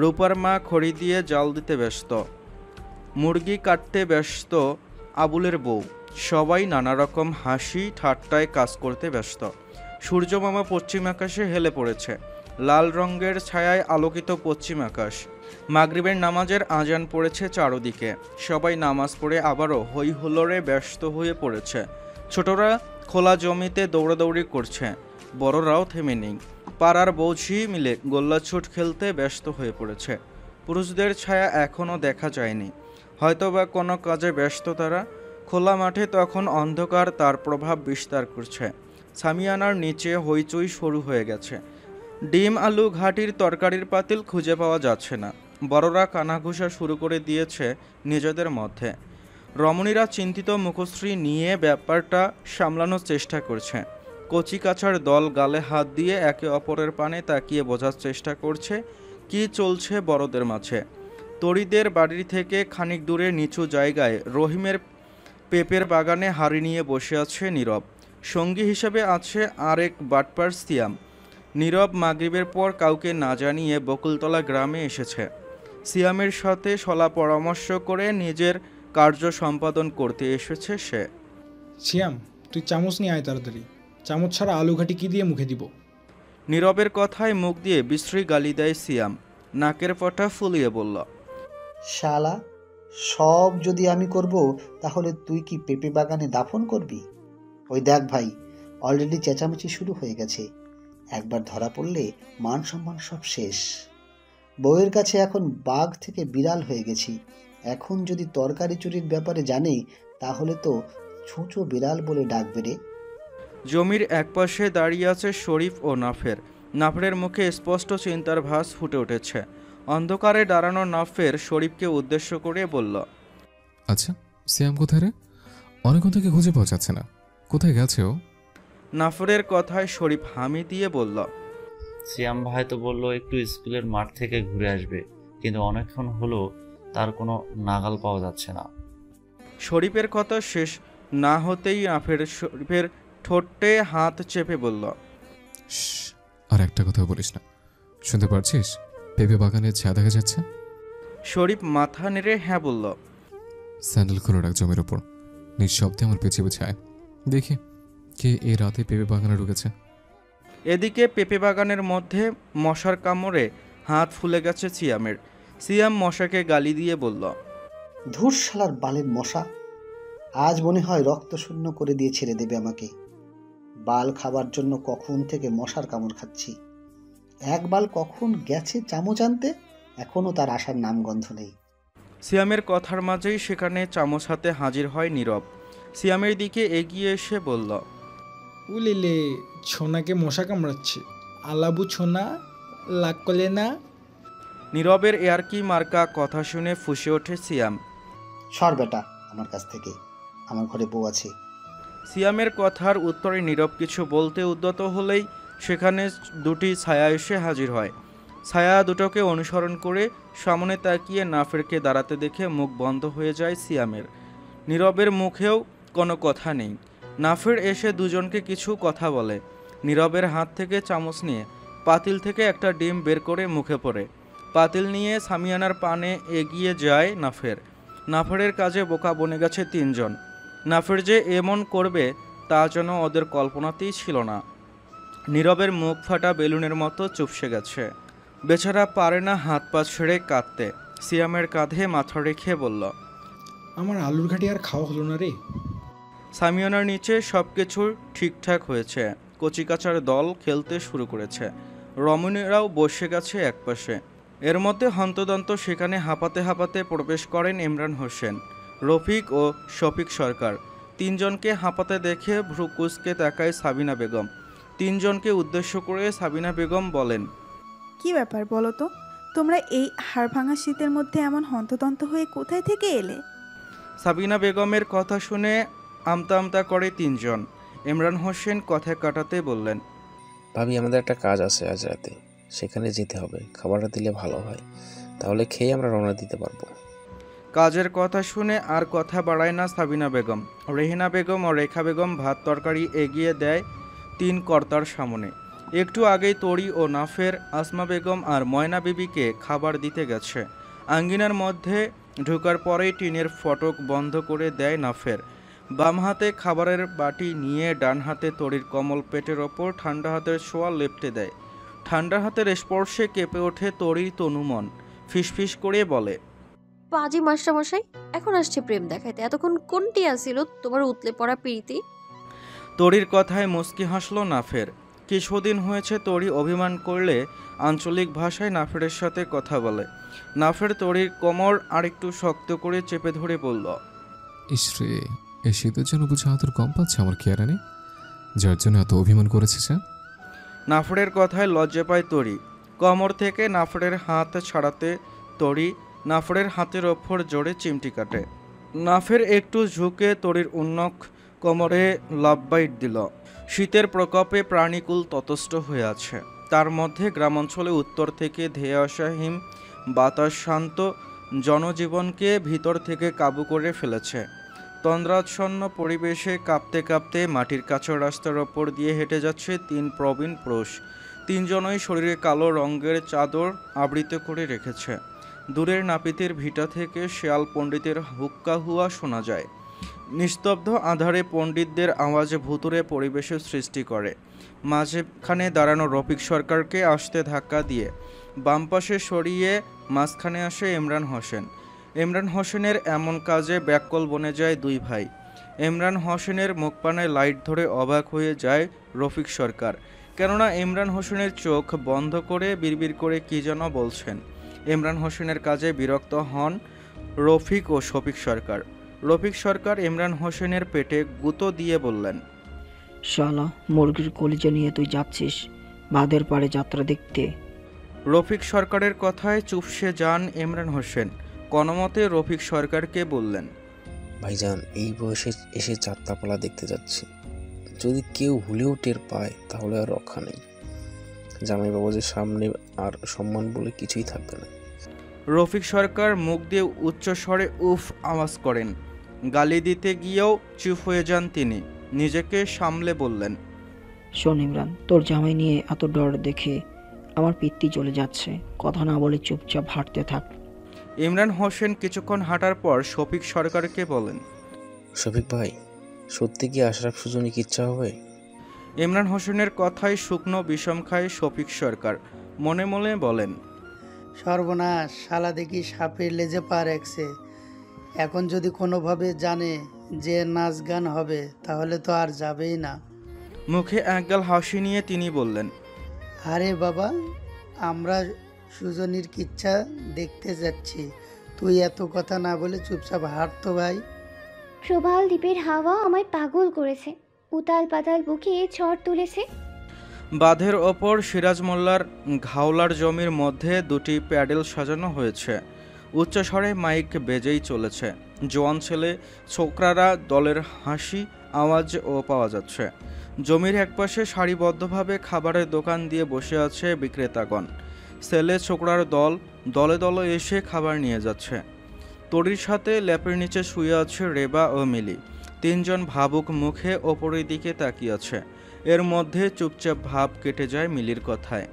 রূপার মা খড়ি দিয়ে জাল দিতে ব্যস্ত। মুরগি কাটতে ব্যস্ত আবুলের বউ। সবাই নানা রকম হাসি ঠাট্টায় কাজ করতে ব্যস্ত। সূর্যমামা পশ্চিম আকাশে হেলে পড়েছে। লাল রঙের ছায়ায় আলোকিত পশ্চিম আকাশ। মাগরিবের নামাজের আজান পড়েছে চারদিকে। সবাই নামাজ পড়ে আবারও হই হুল্লোড়ে ব্যস্ত হয়ে পড়েছে। ছোটরা খোলা জমিতে দৌড়াদৌড়ি করছে, বড়রাও থেমে নেই। পাড়ার বৌঝি মিলে গোল্লাছুট খেলতে ব্যস্ত হয়ে পড়েছে। পুরুষদের ছায়া এখনও দেখা যায়নি, হয়তোবা কোনো কাজে ব্যস্ত তারা। খোলা মাঠে তখন অন্ধকার তার প্রভাব বিস্তার করছে। সামিয়ানার নিচে হইচই শুরু হয়ে গেছে। ডিম আলু ঘাটির তরকারির পাতিল খুঁজে পাওয়া যাচ্ছে না। বড়রা কানাঘুষা শুরু করে দিয়েছে নিজেদের মধ্যে। রমণীরা চিন্তিত মুখশ্রী নিয়ে ব্যাপারটা সামলানোর চেষ্টা করছে। কচি কাছার দল গালে হাত দিয়ে একে অপরের পানে তাকিয়ে বোঝার চেষ্টা করছে কি চলছে বড়দের মাঝে। তরিদের বাড়ি থেকে খানিক দূরে নিচু জায়গায় রহিমের পেঁপের বাগানে হাড়ি নিয়ে বসে আছে নীরব। সঙ্গী হিসেবে আছে আরেক বাটপার সিয়াম। নীরব মাগরিবের পর কাউকে না জানিয়ে বকুলতলা গ্রামে এসেছে। সিয়ামের সাথে সলা পরামর্শ করে নিজের কার্য সম্পাদন করতে এসেছে সে। সিয়াম, তুই চামচ নিয়ে আয় তাড়াতাড়ি। চামচ ছাড়া আলু ঘাটি কি দিয়ে মুখে দিব? নীরবের কথায় মুখ দিয়ে বিশ্রী গালি দেয় সিয়াম। নাকের পটা ফুলিয়ে বলল, শালা, সব যদি আমি করব তাহলে তুই কি পেঁপে বাগানে দাফন করবি? ওই দেখ ভাই, অলরেডি চেঁচামেচি শুরু হয়ে গেছে। একবার ধরা পড়লে মান সম্মান সব শেষ। বউয়ের কাছে এখন বাঘ থেকে বিড়াল হয়ে গেছি। এখন যদি তরকারি চুরির ব্যাপারে জানে তাহলে তো ছুঁচো বিড়াল বলে ডাকবে রে। জমির একপাশে দাঁড়িয়ে আছে শরীফ ও নাফের। নাফের মুখে স্পষ্ট চিন্তার ভাস ফুটে উঠেছে। অন্ধকারে দাঁড়ানো নাফের শরীফকে উদ্দেশ্য করে বলল, আচ্ছা, সিয়াম কোথায় রে? অনেকক্ষণ থেকে খুঁজে পাওয়া যাচ্ছে না, কোথায় গেছে ও? নাফরের কথায় শরীফ হামি দিয়ে বলল, সিয়াম ভাই তো বললো একটু স্কুলের মাঠ থেকে ঘুরে আসবে, কিন্তু অনেকক্ষণ হলো তার কোনো নাগাল পাওয়া যাচ্ছে না। শরীফের কথা শেষ না হতেই নাফের শরীফের ঠোঁটে হাত চেপে বলল, আর একটা কথা বলিস না, শুনতে পারছিস? পেঁপে বাগানের ছায়া দেখা যাচ্ছে। শরীফ মাথা নেড়ে হ্যাঁ বলল। স্যান্ডেল খুলে রাখ জমির ওপর, নিঃশব্দে আমার পেছনে পেছায় দেখি কে এই রাতে পেঁপে বাগানে ঢুকেছে। এদিকে পেঁপে বাগানের মধ্যে মশার কামড়ে হাত ফুলে গেছে সিয়ামের। সিয়াম মশাকে গালি দিয়ে বলল, ধুর শালার বালের মশা, আজ মনে হয় রক্ত শূন্য করে দিয়ে ছেড়ে দেবে আমাকে। বাল খাবার জন্য কখন থেকে মশার কামড় খাচ্ছি। এক বাল কখন গেছে চামচ আনতে, এখনও তার আসার নামগন্ধ নেই। সিয়ামের কথার মাঝেই সেখানে চামচ হাতে হাজির হয় নীরব। সিয়ামের দিকে এগিয়ে এসে বলল, উলিলে, ছোনাকে মশা কামড়াচ্ছে। আলাবু ছোনা, লাগ করলে না? নীরবের এয়ারকি মার্কা কথা শুনে ফুঁসে ওঠে সিয়াম। সর বেটা আমার কাছ থেকে, আমার ঘরে বউ আছে। সিয়ামের কথার উত্তরে নীরব কিছু বলতে উদ্যত হলেই সেখানে দুটি ছায়া এসে হাজির হয়। ছায়া দুটোকে অনুসরণ করে সামনে তাকিয়ে নাফেরকে দাঁড়াতে দেখে মুখ বন্ধ হয়ে যায় সিয়ামের। নীরবের মুখেও কোনো কথা নেই। নাফের এসে দুজনকে কিছু কথা বলে। নীরবের হাত থেকে চামচ নিয়ে পাতিল থেকে একটা ডিম বের করে মুখে পড়ে। পাতিল নিয়ে সামিয়ানার পানে এগিয়ে যায় নাফের। নাফেরের কাজে বোকা বনে গেছে তিনজন। নাফের যে এমন করবে তা যেন ওদের কল্পনাতেই ছিল না। নীরবের মুখ ফাটা বেলুনের মতো চুপসে গেছে। বেচারা পারে না হাত পা ছেড়ে কাঁদতে। সিয়ামের কাঁধে মাথা রেখে বলল, আমার আলুর ঘাটি আর খাওয়া হলো না রে। সামিয়ানার নিচে সব কিছু ঠিকঠাক হয়েছে। কচিকাচার দল খেলতে শুরু করেছে। রমণীরাও বসে গেছে একপাশে। এর মধ্যে হন্তদন্ত সেখানে হাঁপাতে হাঁপাতে প্রবেশ করেন ইমরান হোসেন, রফিক ও শফিক সরকার। তিনজনকে হাঁপাতে দেখে ভ্রু কুঁচকে তাকায় সাবিনা বেগম। তিনজনকে উদ্দেশ্য করে সাবিনা বেগম বলেন, কি ব্যাপার বলো তো, তোমরা এই হাড়ভাঙা শীতের মধ্যে এমন হন্তদন্ত হয়ে কোথায় থেকে এলে? সাবিনা বেগমের কথা শুনে আমতা আমতা করে তিনজন। ইমরান হোসেন কথা কাটাতে বললেন, ভাবি আমাদের একটা কাজ আছে আজ রাতে, সেখানে যেতে হবে। খাবারটা দিলে ভালো হয়, তাহলে খেয়ে আমরা রওনা দিতে পারবো। কাজের কথা শুনে আর কথা বাড়ায় না সাবিনা বেগম। রেহিনা বেগম ও রেখা বেগম ভাত তরকারি এগিয়ে দেয় তিন কর্তার সামনে। একটু আগেই তরি ও নাফের আসমা বেগম আর ময়না বিবিকে খাবার দিতে গেছে। আঙ্গিনার মধ্যে ঢোকার পরেই টিনের ফটক বন্ধ করে দেয় নাফের। বাম হাতে খাবারের বাটি নিয়ে ডান হাতে তরির কোমল পেটের ওপর ঠান্ডা হাতের ছোঁয়া লেপ্টে দেয়। ঠান্ডা হাতের স্পর্শে কেঁপে ওঠে তরির তনুমন। ফিসফিস করে বলে, পাজি মাস্টারমশাই, এখন আসছে প্রেম দেখাইতে, এতক্ষণ কোনটি আসিল তোমার উতলে পড়া প্রীতি? তরির কথায় মুচকি হাসল নাফের। কিছুদিন হয়েছে তরি অভিমান করলে আঞ্চলিক ভাষায় নাফেরের সাথে কথা বলে। নাফের তরির কোমর আরেকটু শক্ত করে চেপে ধরে বলল, ইসরে, এই শীতের জন্য বুঝে আদর কম পাচ্ছে আমার খেয়ারানি, যার জন্য এত অভিমান করেছে সে। নাফেরের কথায় লজ্জা পায় তরি। কোমর থেকে নাফেরের হাত ছাড়াতে তরি নাফেরের হাতের ওপর জোরে চিমটি কাটে। নাফের একটু ঝুঁকে তরির উন্নক কোমরে লাফবাইট দিল। শীতের প্রকোপে প্রাণীকুল ততস্থ হয়ে আছে। তার মধ্যে গ্রামাঞ্চলে উত্তর থেকে ধেয়ে আসা হিম বাতাস শান্ত জনজীবনকে ভিতর থেকে কাবু করে ফেলেছে। তন্দ্রাচ্ছন্ন পরিবেশে কাঁপতে কাঁপতে মাটির কাঁচা রাস্তার ওপর দিয়ে হেঁটে যাচ্ছে তিন প্রবীণ পুরুষ। তিনজনই শরীরে কালো রঙের চাদর আবৃত করে রেখেছে। দূরের নাপিতের ভিটা থেকে শেয়াল পণ্ডিতের হুক্কা হুয়া শোনা যায়। নিস্তব্ধ আধারে পণ্ডিতদের আওয়াজে ভুতুরে পরিবেশের সৃষ্টি করে। মাঝখানে দাঁড়ানো রফিক সরকারকে আসতে ধাক্কা দিয়ে বাম পাশে সরিয়ে মাঝখানে আসে ইমরান হোসেন। ইমরান হোসেনের এমন কাজে ব্যাককল বনে যায় দুই ভাই। ইমরান হোসেনের মুখপানে লাইট ধরে অবাক হয়ে যায় রফিক সরকার, কেননা ইমরান হোসেনের চোখ বন্ধ করে বিড়বিড় করে কী যেন বলছেন। ইমরান হোসেনের কাজে বিরক্ত হন রফিক ও শফিক সরকার। রফিক সরকার ইমরান হোসেনের পেটে গুঁতো দিয়ে বললেন, শালা মুরগির কলিজা নিয়ে তুই যাচ্ছিস বাঁধের পাড়ে যাত্রা দেখতে? রফিক সরকারের কথায় চুপসে যান ইমরান হোসেন। কোনোমতে রফিক সরকারকে বললেন, ভাইজান, এই বয়সে এসে যাত্রাপালা দেখতে যাচ্ছি, যদি কেউ ভুলেও টের পায় তাহলে আর রক্ষা নেই। জামাইবাবুদের সামনে আর সম্মান বলে কিছুই থাকবে না। রফিক সরকার মুখ দিয়ে উচ্চস্বরে উফ আওয়াজ করেন। গালি দিতে গিয়েও চুপ হয়ে যান তিনি। নিজেকে সামলে বললেন, শোন ইমরান, তোর জামাই নিয়ে এত ডর দেখে আমার পিত্তি চলে যাচ্ছে, কথা না বলে চুপচাপ হাঁটতে থাক। ইমরান হোসেন কিছুক্ষণ হাঁটার পর শফিক সরকারকে বলেন, শফিক ভাই, সত্যি কি আশরাফ সুজনী কি ইচ্ছা হবে? ইমরান হোসেনের কথায় শুকনো বিষম খায় শফিক সরকার। মনে মনে বলেন, সর্বনাশ, শালা দেখি সাপের লেজে পা রাখছে। এখন যদি কোনোভাবে জানে যে নাচ গান হবে তাহলে তো আর যাবেই না। মুখে একগাল হাসি নিয়ে তিনি বললেন, আরে বাবা, আমরা সুজনীর কিচ্ছা দেখতে যাচ্ছি, তুই এত কথা না বলে চুপচাপ হাঁট তো ভাই। প্রবাল দ্বীপের হাওয়া আমায় পাগল করেছে, উতাল পাতাল বুকে ঝড় তুলেছে। বাঁধের ওপর সিরাজ মোল্লার ঘাওলার জমির মধ্যে দুটি প্যাডেল সাজানো হয়েছে। উচ্চস্বরে মাইক বেজেই চলেছে। জোয়ান ছেলে ছোকরারা দলের হাসি আওয়াজও পাওয়া যাচ্ছে। জমির একপাশে সারিবদ্ধভাবে খাবারের দোকান দিয়ে বসে আছে বিক্রেতাগণ। ছেলে ছোকরার দল দলে দলে এসে খাবার নিয়ে যাচ্ছে। তরির সাথে ল্যাপের নিচে শুয়ে আছে রেবা ও মিলি। তিনজন ভাবুক মুখে ওপরের দিকে তাকিয়ে আছে। এর মধ্যে চুপচাপ ভাব কেটে যায় মিলির কথায়।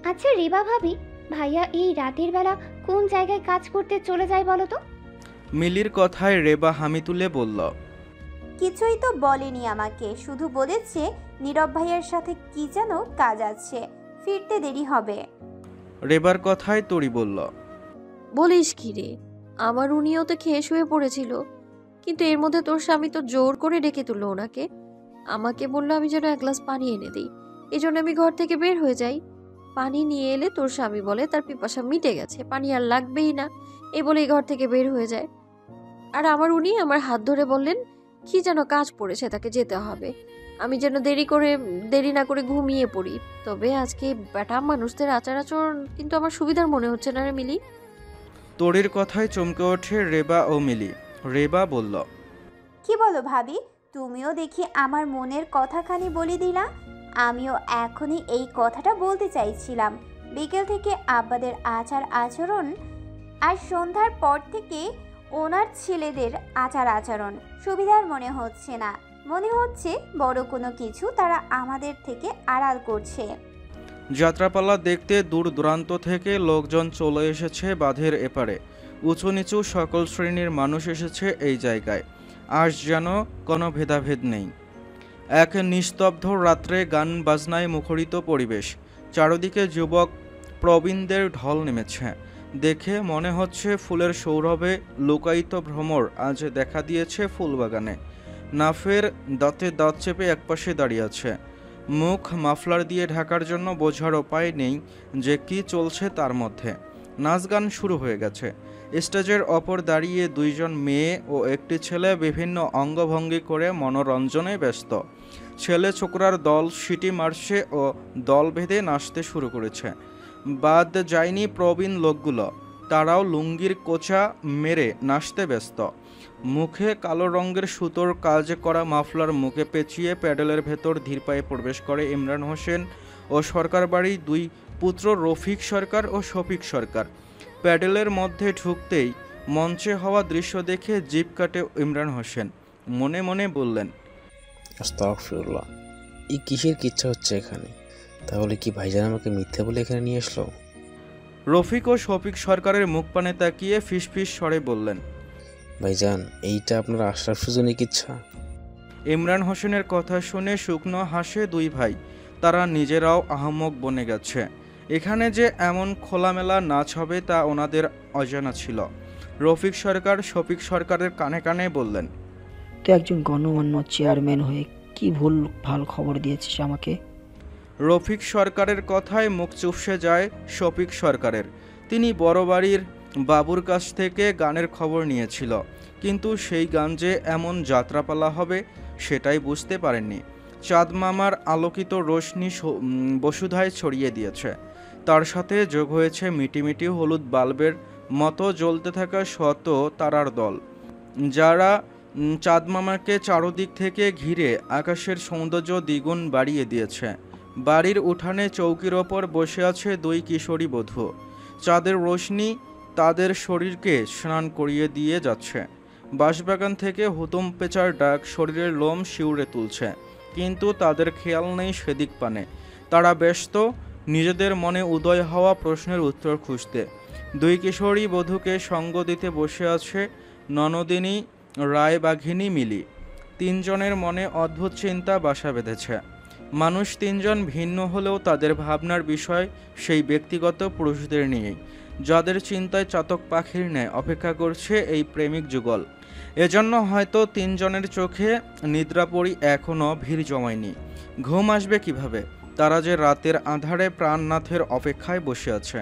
আচ্ছা রেবা ভাবি, ভাইয়া এই রাতের বেলা কোন জায়গায় কাজ করতে চলে যায় বলো তো? মিলির কথায় রেবা হামি তুলে বলল, কিছুই তো বলেনি আমাকে, শুধু বলেছে নীরব ভাইয়ের সাথে কি যেন কাজ আছে, ফিরতে দেরি হবে। রেবার কথায় তরি বলল, বলিস কি রে, আমার উনিও তো খেয়ে শুয়ে পড়েছিল, কিন্তু এর মধ্যে তোর স্বামী তো জোর করে ডেকে তুললো ওনাকে। আমাকে বললো আমি যেন এক গ্লাস পানি এনে দিই, এই জন্য আমি ঘর থেকে বের হয়ে যাই। পানি নিয়ে এলে তোর স্বামী বলে তার পিপাসা মিটে গেছে, পানি আর লাগবেই না, এই বলে ঘর থেকে বের হয়ে যায়। আর আমার উনি আমার হাত ধরে বললেন কি যেন কাজ পড়েছে, তাকে যেতে হবে। আমি যেন দেরি না করে ঘুমিয়ে পড়ি। তবে আজকে বেটা মানুষদের আচার আচরণ কিন্তু আমার সুবিধার মনে হচ্ছে না রে মিলি। তরির কথায় চমকে ওঠে রেবা ও মিলি। রেবা বলল, কি বলো ভাবি, তুমিও দেখি আমার মনের কথাখানি বলে দিলা। আমিও এখনই এই কথাটা বলতে চাইছিলাম। বিকেল থেকে আব্বাদের আচার আচরণ আর সন্ধ্যার পর থেকে ওনার ছেলেদের আচার আচরণ সুবিধার মনে হচ্ছে না, মনে হচ্ছে বড় কোনো কিছু তারা আমাদের থেকে আড়াল করছে। যাত্রাপালা দেখতে দূর দূরান্ত থেকে লোকজন চলে এসেছে বাঁধের এপারে। উঁচু নিচু সকল শ্রেণীর মানুষ এসেছে এই জায়গায়। আজ যেন কোনো ভেদাভেদ নেই। এক নিস্তব্ধ রাত্রে গান বাজনায় মুখরিত পরিবেশ। চারদিকে যুবক প্রবীণদের ঢল নেমেছে। দেখে মনে হচ্ছে ফুলের সৌরভে লুকায়িত ভ্রমর আজ দেখা দিয়েছে ফুলবাগানে। নাফের দাঁতে দাঁত চেপে একপাশে দাঁড়িয়ে আছে। মুখ মাফলার দিয়ে ঢাকার জন্য বোঝার উপায় নেই যে কি চলছে তার মধ্যে। নাচ গান শুরু হয়ে গেছে। স্টেজের ওপর দাঁড়িয়ে দুইজন মেয়ে ও একটি ছেলে বিভিন্ন অঙ্গভঙ্গি করে মনোরঞ্জনে ব্যস্ত। ছেলে ছোকরার দল সিটি মারছে ও দল বেঁধে নাচতে শুরু করেছে। বাদ যায়নি প্রবীণ লোকগুলো, তারাও লুঙ্গির কোচা মেরে নাচতে ব্যস্ত। মুখে কালো রঙের সুতোর কাজ করা মাফলার মুখে পেঁচিয়ে প্যাডেলের ভেতর ধীর পায়ে প্রবেশ করে ইমরান হোসেন ও সরকার বাড়ির দুই পুত্র রফিক সরকার ও শফিক সরকার। প্যাডেলের মধ্যে ঢুকতেই মঞ্চে হওয়া দৃশ্য দেখে জিভ কাটে ইমরান হোসেন। মনে মনে বললেন, আস্তাগফিরুল্লাহ, এই কিসের কিচ্ছা হচ্ছে এখানে? তাহলে কি ভাইজান আমাকে মিথ্যে বলে এখানে নিয়ে আসলো? রফিক ও শফিক সরকারের মুখ পানে তাকিয়ে ফিসফিস স্বরে বললেন, ভাইজান এইটা আপনার আশরাফ সুজনের কিচ্ছা? ইমরান হোসেনের কথা শুনে শুকনো হাসে দুই ভাই। তারা নিজেরাও আহাম্মক বনে গেছে। এখানে যে এমন খোলামেলা নাচ হবে তা ওনাদের অজানা ছিল। রফিক সরকার শফিক সরকারের কানে কানে বললেন, তুই একজন গণ্যমান্য চেয়ারম্যান হয়ে কি ভুল ভাল খবর দিয়েছিস আমাকে? রফিক সরকারের কথায় মুখ চুপসে যায় শফিক সরকারের। তিনি বড় বাড়ির বাবুর কাছ থেকে গানের খবর নিয়েছিল, কিন্তু সেই গান যে এমন যাত্রাপালা হবে সেটাই বুঝতে পারেননি। চাঁদ মামার আলোকিত রোশনি বসুধায় ছড়িয়ে দিয়েছে। তার সাথে যোগ হয়েছে মিটিমিটি হলুদ বাল্বের মতো জ্বলতে থাকা শত তারার দল, যারা চাঁদ মামাকে চারদিক থেকে ঘিরে আকাশের সৌন্দর্য দ্বিগুণ বাড়িয়ে দিয়েছে। বাড়ির উঠানে চৌকির ওপর বসে আছে দুই কিশোরী বধূ। চাঁদের রোশনি তাদের শরীরকে স্নান করিয়ে দিয়ে যাচ্ছে। বাঁশবাগান থেকে হুতুম পেঁচার ডাক শরীরের লোম শিউরে তুলছে, কিন্তু তাদের খেয়াল নেই সেদিক পানে। তারা ব্যস্ত নিজেদের মনে উদয় হওয়া প্রশ্নের উত্তর খুঁজতে। দুই কিশোরী বধূকে সঙ্গ দিতে বসে আছে ননদিনী রায়বাঘিনী মিলি। তিনজনের মনে অদ্ভুত চিন্তা বাসা বেঁধেছে। মানুষ তিনজন ভিন্ন হলেও তাদের ভাবনার বিষয় সেই ব্যক্তিগত পুরুষদের নিয়েই, যাদের চিন্তায় চাতক পাখির ন্যায় অপেক্ষা করছে এই প্রেমিক যুগল। এজন্য হয়তো তিনজনের চোখে নিদ্রাপরি এখনও ভিড় জমায়নি। ঘুম আসবে কিভাবে? তারা যে রাতের আঁধারে প্রাণনাথের অপেক্ষায় বসে আছে।